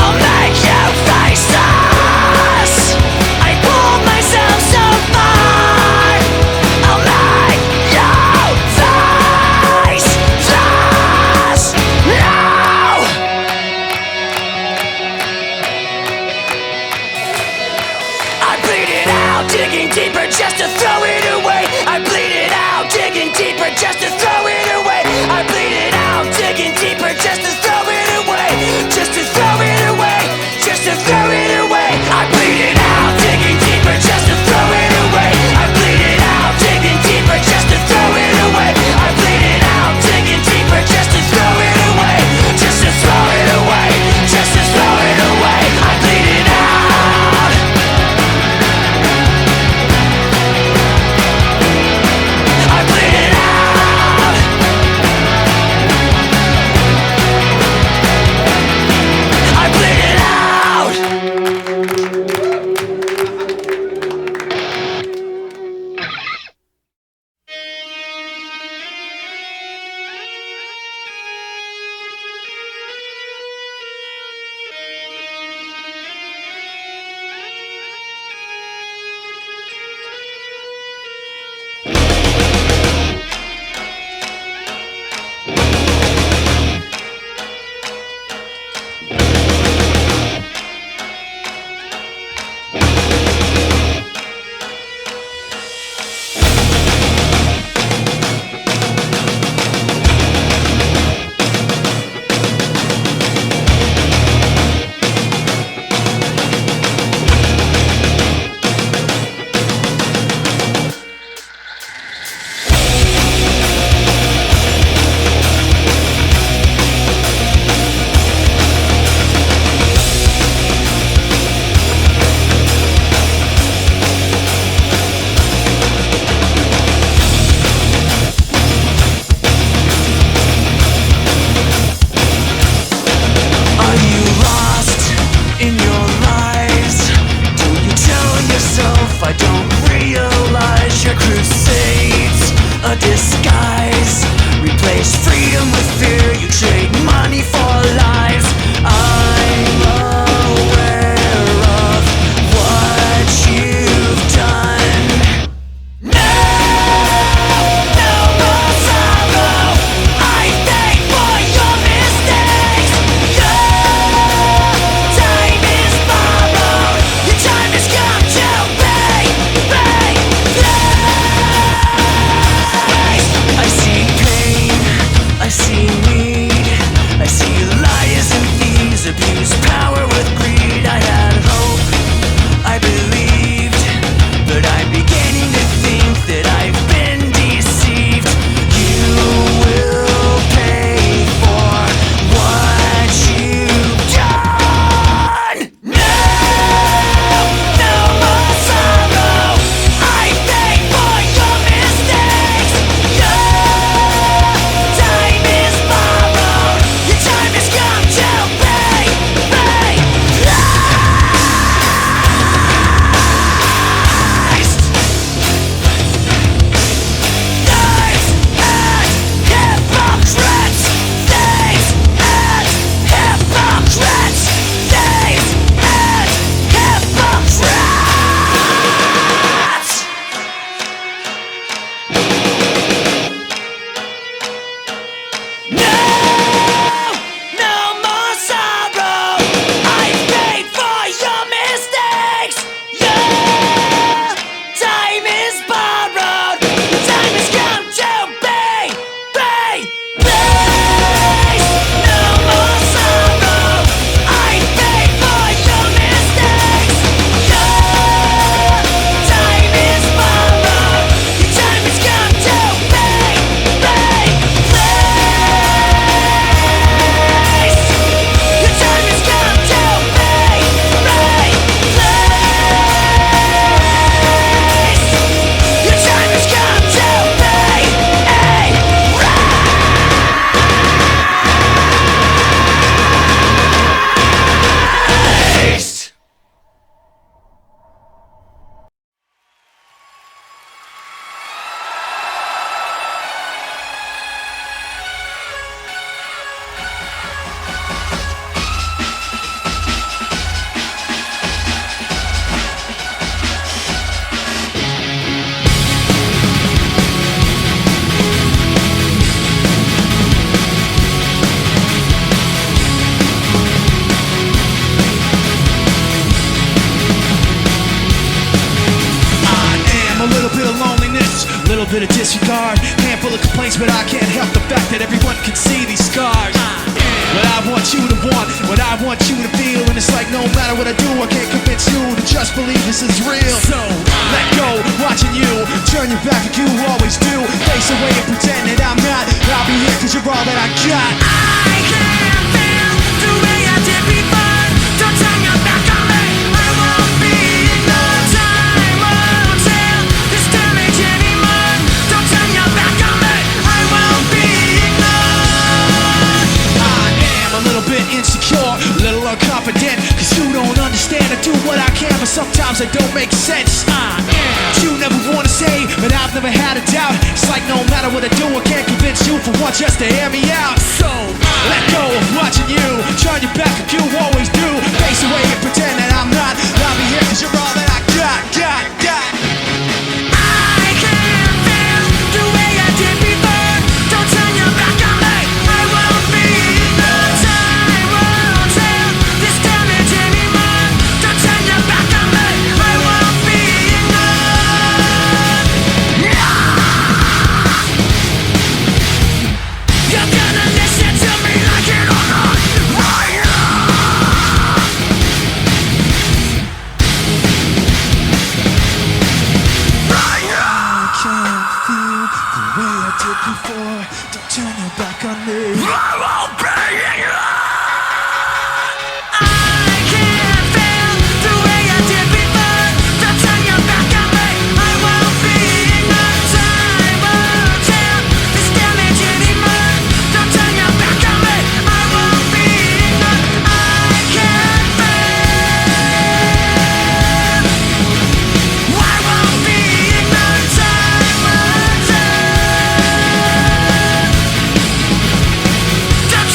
I'll make you face us. I pulled myself so far. I'll make you face us. No! I bleed it out, digging deeper just to throw it away. I bleed it out, digging deeper just to throw it away. I bleed it out, digging deeper just to throw it away. Just to throw it away, just to throw it away. I bleed it out, digging deeper just to throw it away. I bleed it out, digging deeper just to throw it away. I bleed it out, digging deeper just to throw it away. Just to throw it away, just to throw it away. I bleed it out. bit of disregard, handful of complaints, but I can't help the fact that everyone can see these scars. What I want you to want, what I want you to feel, and it's like no matter what I do, I can't convince you to just believe this is real. So let go, watching you turn your back like you always do, face away and pretend that I'm not. I'll be here 'cause you're all that I got. I can't feel the way I did before. Don't turn your back on me. I won't be ignored. Time won't heal this damage anymore. Don't turn your back on me. I won't be ignored. I am a little bit insecure, a little unconfident, 'cause you don't understand. I do what I can, but sometimes it don't make sense. You never wanna say, but I've never had a doubt. It's like no matter what I do, I can't convince you for once just to hear me out. So let go of watching you turn your back like you always do, face away and pretend that I'm not. I'll be here 'cause you're all that I got. I can't feel the way I did before. Don't turn your back on me. I won't be ignored. Time won't heal this damage anymore. Don't turn your back on me. I won't be ignored. You're gonna listen to me like it or not. Right now. Right now. I can't feel the way I did before. Don't turn your back on me. I won't be ignored. I can't feel the way I did before. Don't turn your back on me. I won't be ignored. Time won't heal this damage anymore. Don't turn your back on me. I won't be ignored. I can't feel. I won't be ignored. Time won't heal. Don't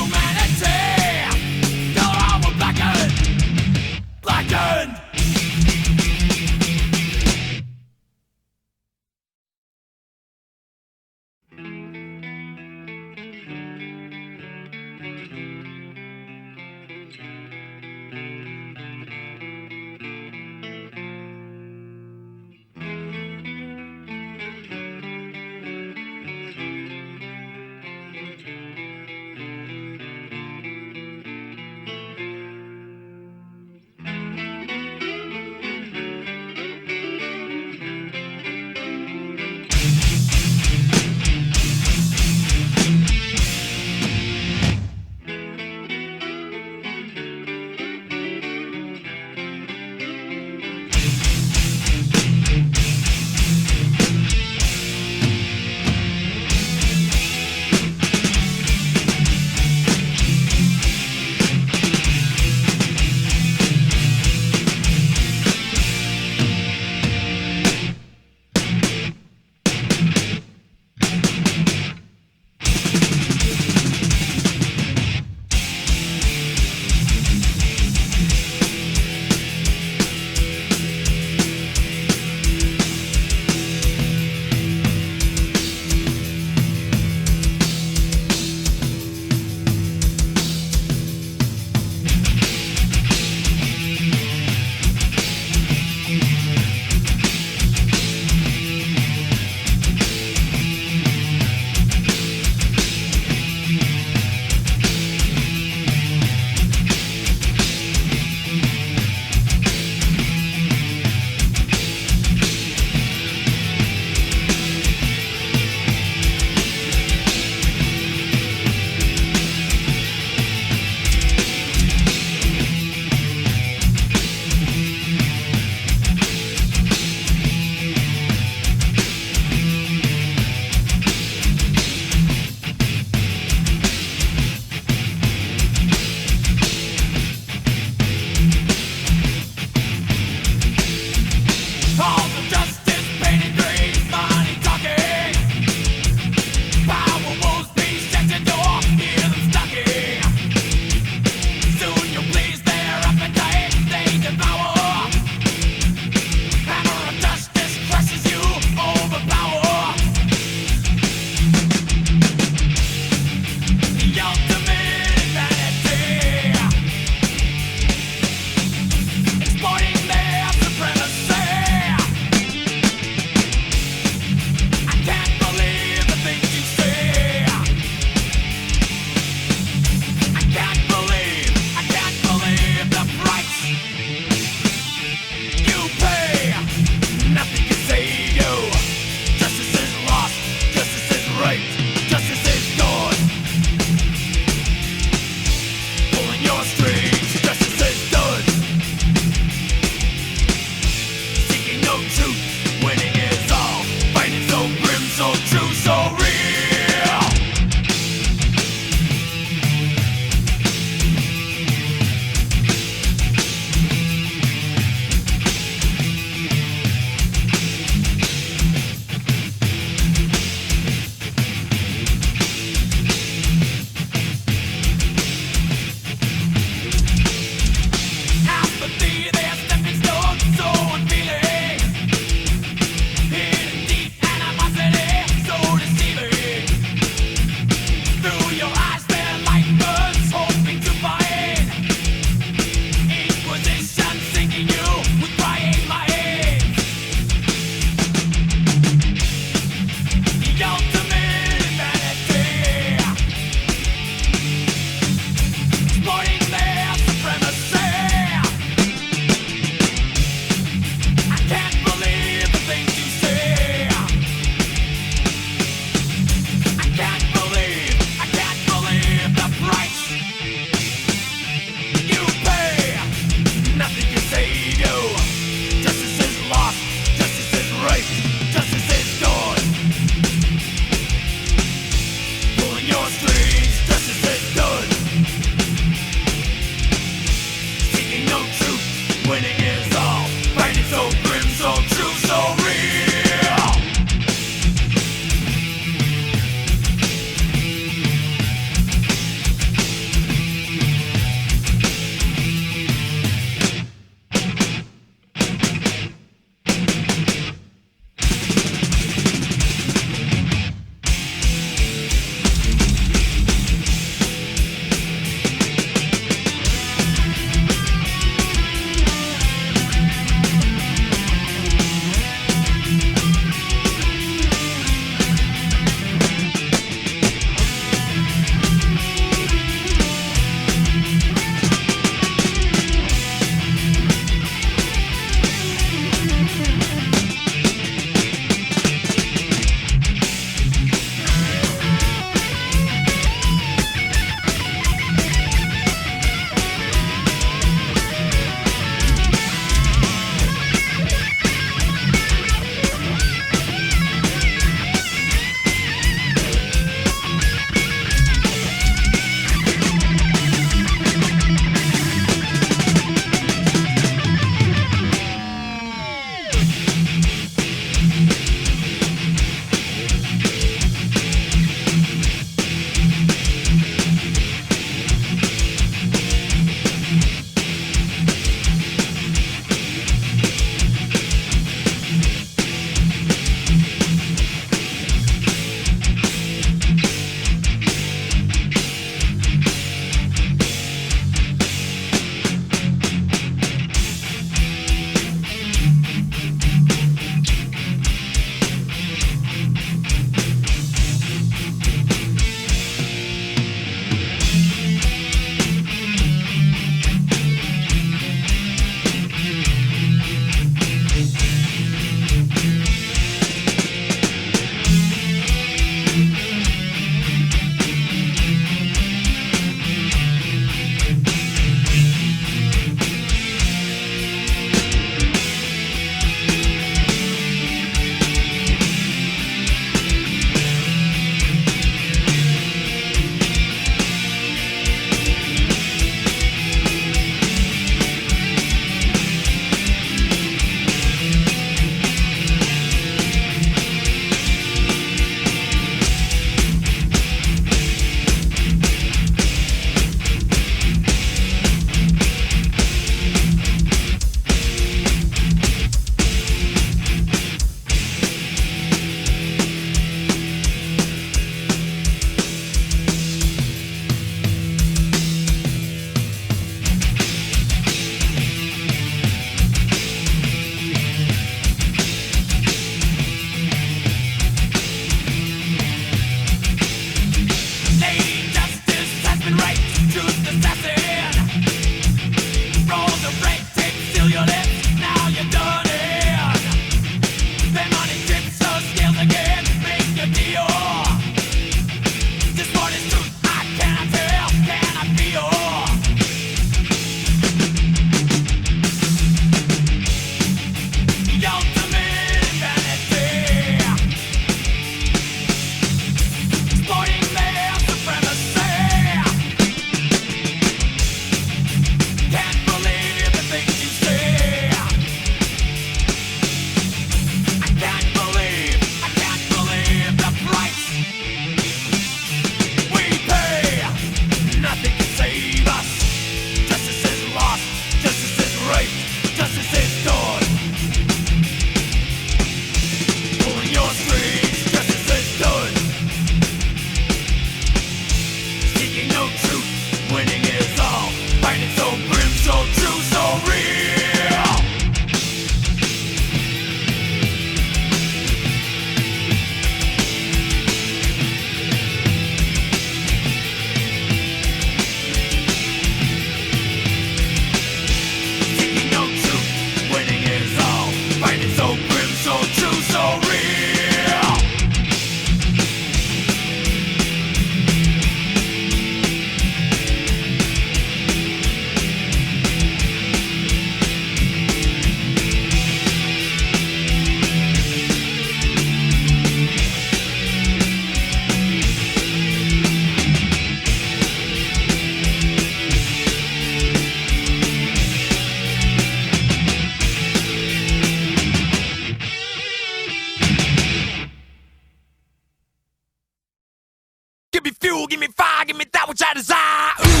fire, give me that which I desire. Ooh.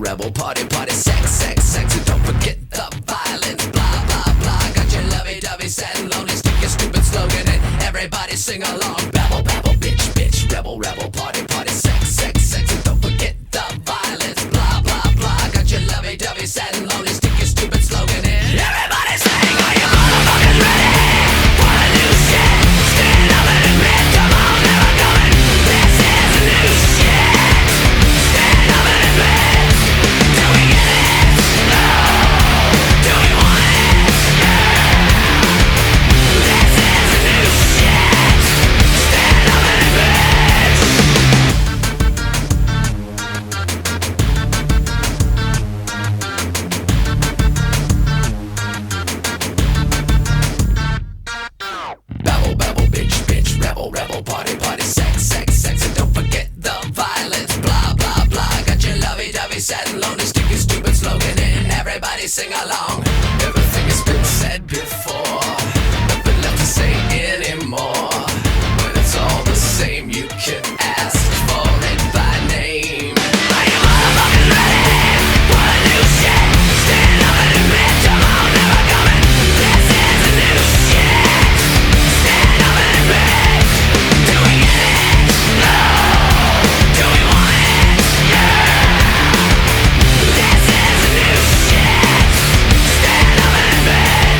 rebel, rebel, party, party, sex, sex, sex, and don't forget the violence, blah, blah, blah. Got your lovey-dovey, sad and lonely, stick your stupid slogan and everybody sing along. Babble, babble, bitch, bitch, rebel, rebel, party, party, sex, sex, sex, and don't forget the violence, blah, blah, blah. Got your lovey-dovey, sad and lonely, stick your stupid slogan in. Everybody sing, are you motherfuckers ready? Wanna do shit? Stand up and admit, come on, never coming. This is a new shit. Stand up and admit. Do we get it? No. Do we want it? Yeah. This is a new shit. Stand up and admit. Babble, babble, bitch, bitch, rebel, rebel, party, party, sex, sex, sex, and don't forget the violence, blah, blah, blah. Got your lovey-dovey, sad and lonely, stick your stupid slogan in, everybody sing along. Everything has been said before, nothing left to say anymore. When it's all the same, you can ask for it by name. Are you motherfuckers ready? Wanna do shit? Stand up and admit, come on, never coming. This is a new shit. Stand up and admit. Do we get it? No. Do we want it? Yeah. This is a new shit. Stand up and admit.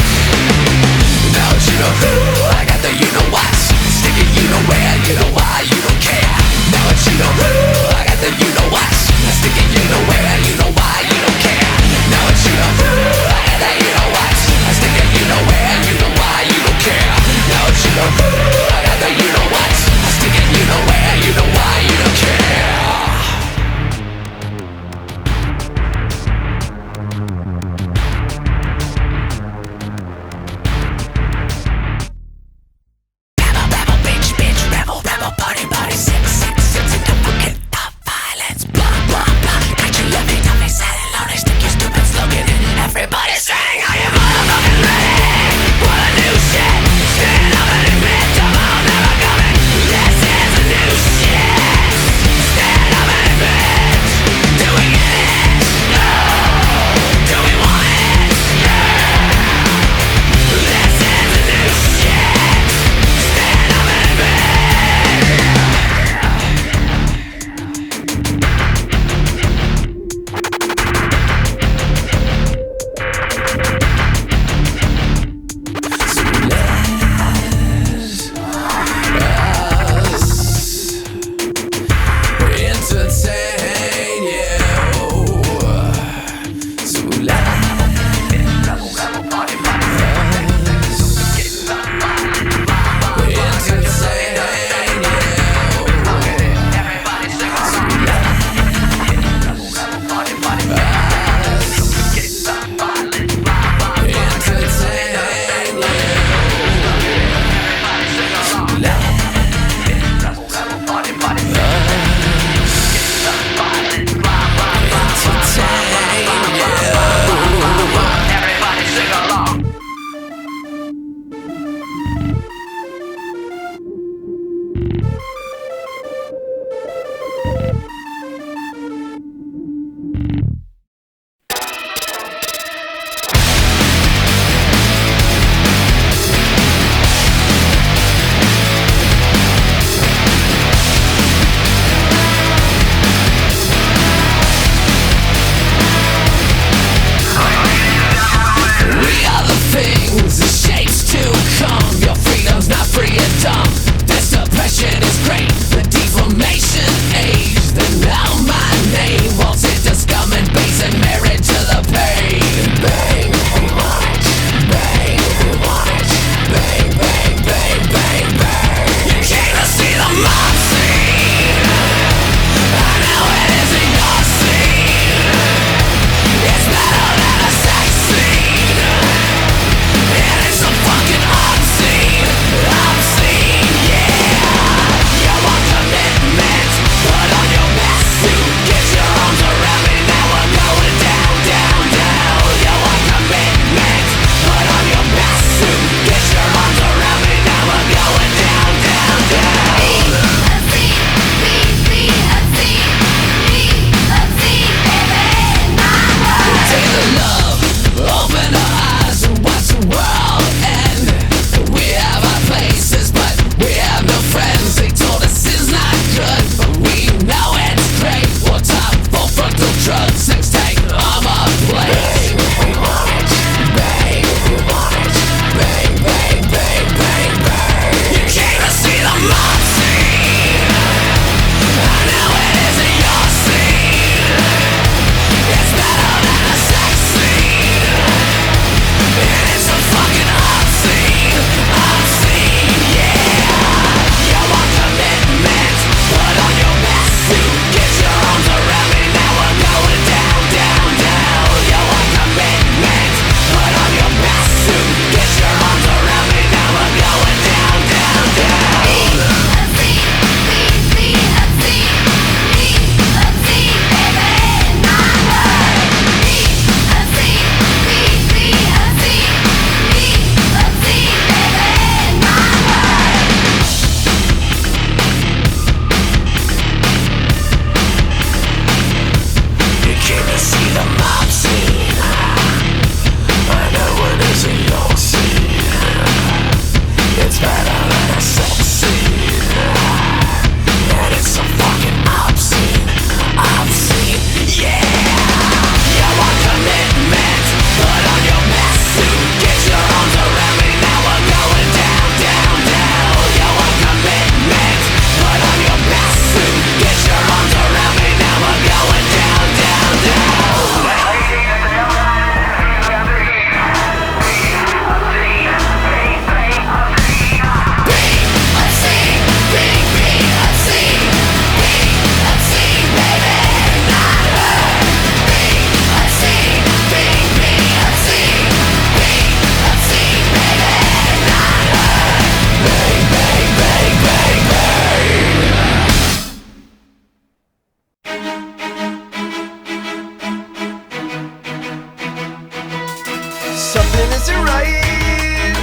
wasn't right.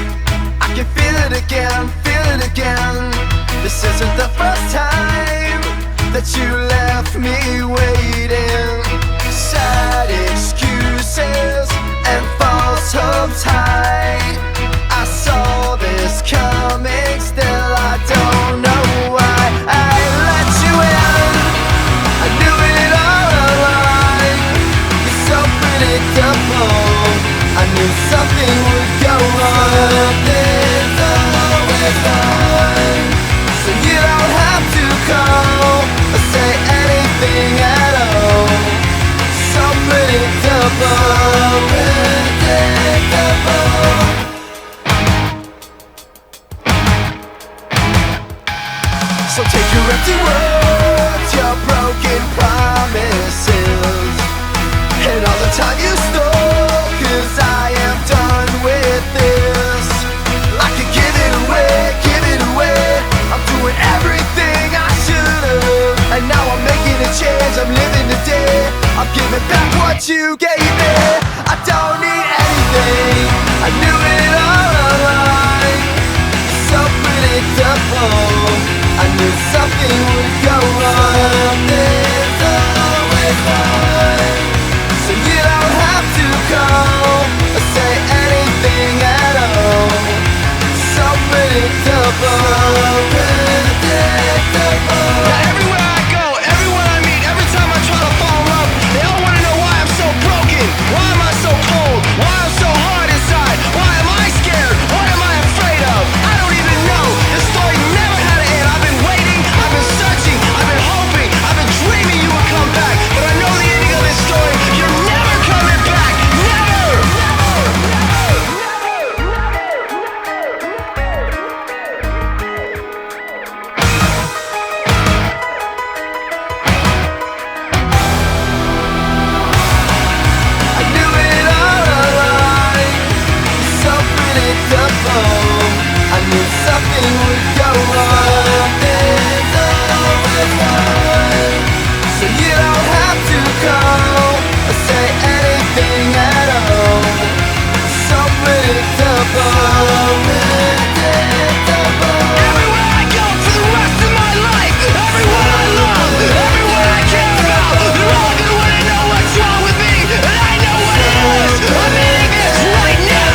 I can feel it again, feel it again. This isn't the first time that you left me waiting. Sad excuses and false hopes hide. I saw this coming, still I don't know why I let you in. I knew it all along. You're so predictable. I knew something would go wrong. There's always fun, so you don't have to call or say anything at all. So predictable, predictable. So take your empty words, your broken promises, and all the time you stole, 'cause I am done with this. I could give it away, give it away. I'm doing everything I should've, and now I'm making a change, I'm living today. I'm giving back what you gave me. I don't need anything, I knew it all along. So predictable, I knew something would go wrong. There's always fun, so you don't have to call or say anything at all. So predictable, predictable. Now everywhere I go, everyone I meet, every time I try to fall in love, they all wanna know why I'm so broken. Why am I so cold? Why I'm so hard inside? Why am I scared? What am I afraid of? I don't even know. This story never had an end. I've been waiting, I've been searching, I've been hoping, I've been dreaming you would come back. But I know the ending of this story. You're never coming back. Never! I knew it all along. So predictable, I knew something would go wrong. There's always fun, so you don't have to call or say anything at all. So predictable, predictable. Everywhere I go for the rest of my life, everyone I love, everyone I care about, they're all gonna wanna know what's wrong with me, and I know what it is. I'm ending this right now.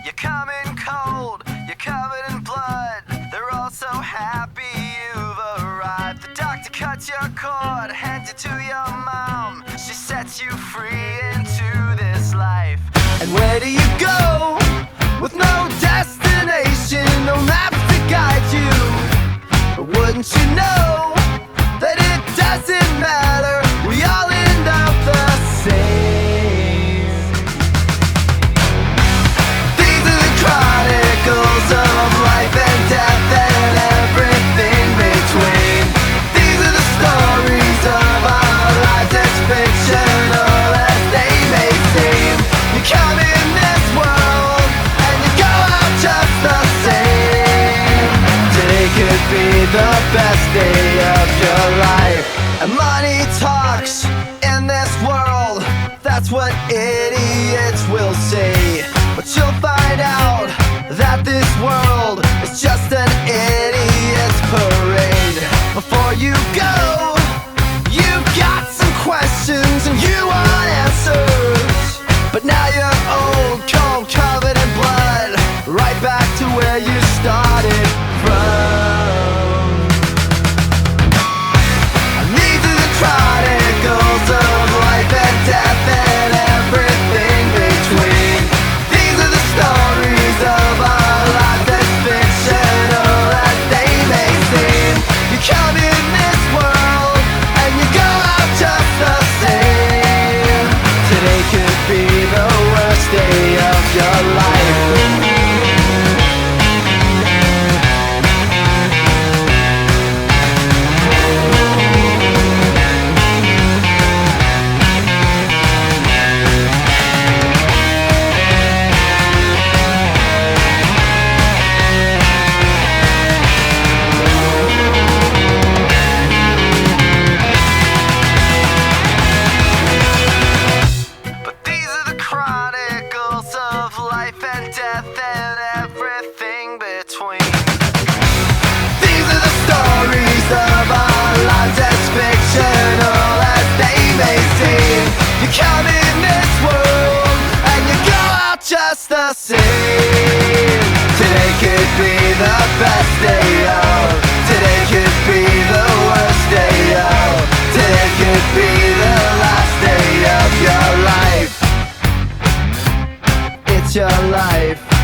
You're coming cold, you're covered in blood. They're all so happy you've arrived. The doctor cuts your cord, hands it to your mom. She sets you free into this life. And where do you go? With no destination, no maps to guide you. But wouldn't you know that it doesn't matter? We all end up the same. These are the chronicles of life and death and everything between. These are the stories of our lives as fictional as they may seem. You come in this world and you go out just the same. Today could be the best day of your life. And money talks in this world, that's what idiots will say. But you'll find out that this world is just an idiot's parade. Before you go, you've got some questions and you want answers. But now you're old, cold, covered in blood, right back to where you started from. These are the chronicles of life and death and everything between. death and everything between. These are the stories of our lives, as fictional as they may seem. You come in this world and you go out just the same. Today could be the best day of. Today could be the worst day of. Today could be the last day of your life. It's your life.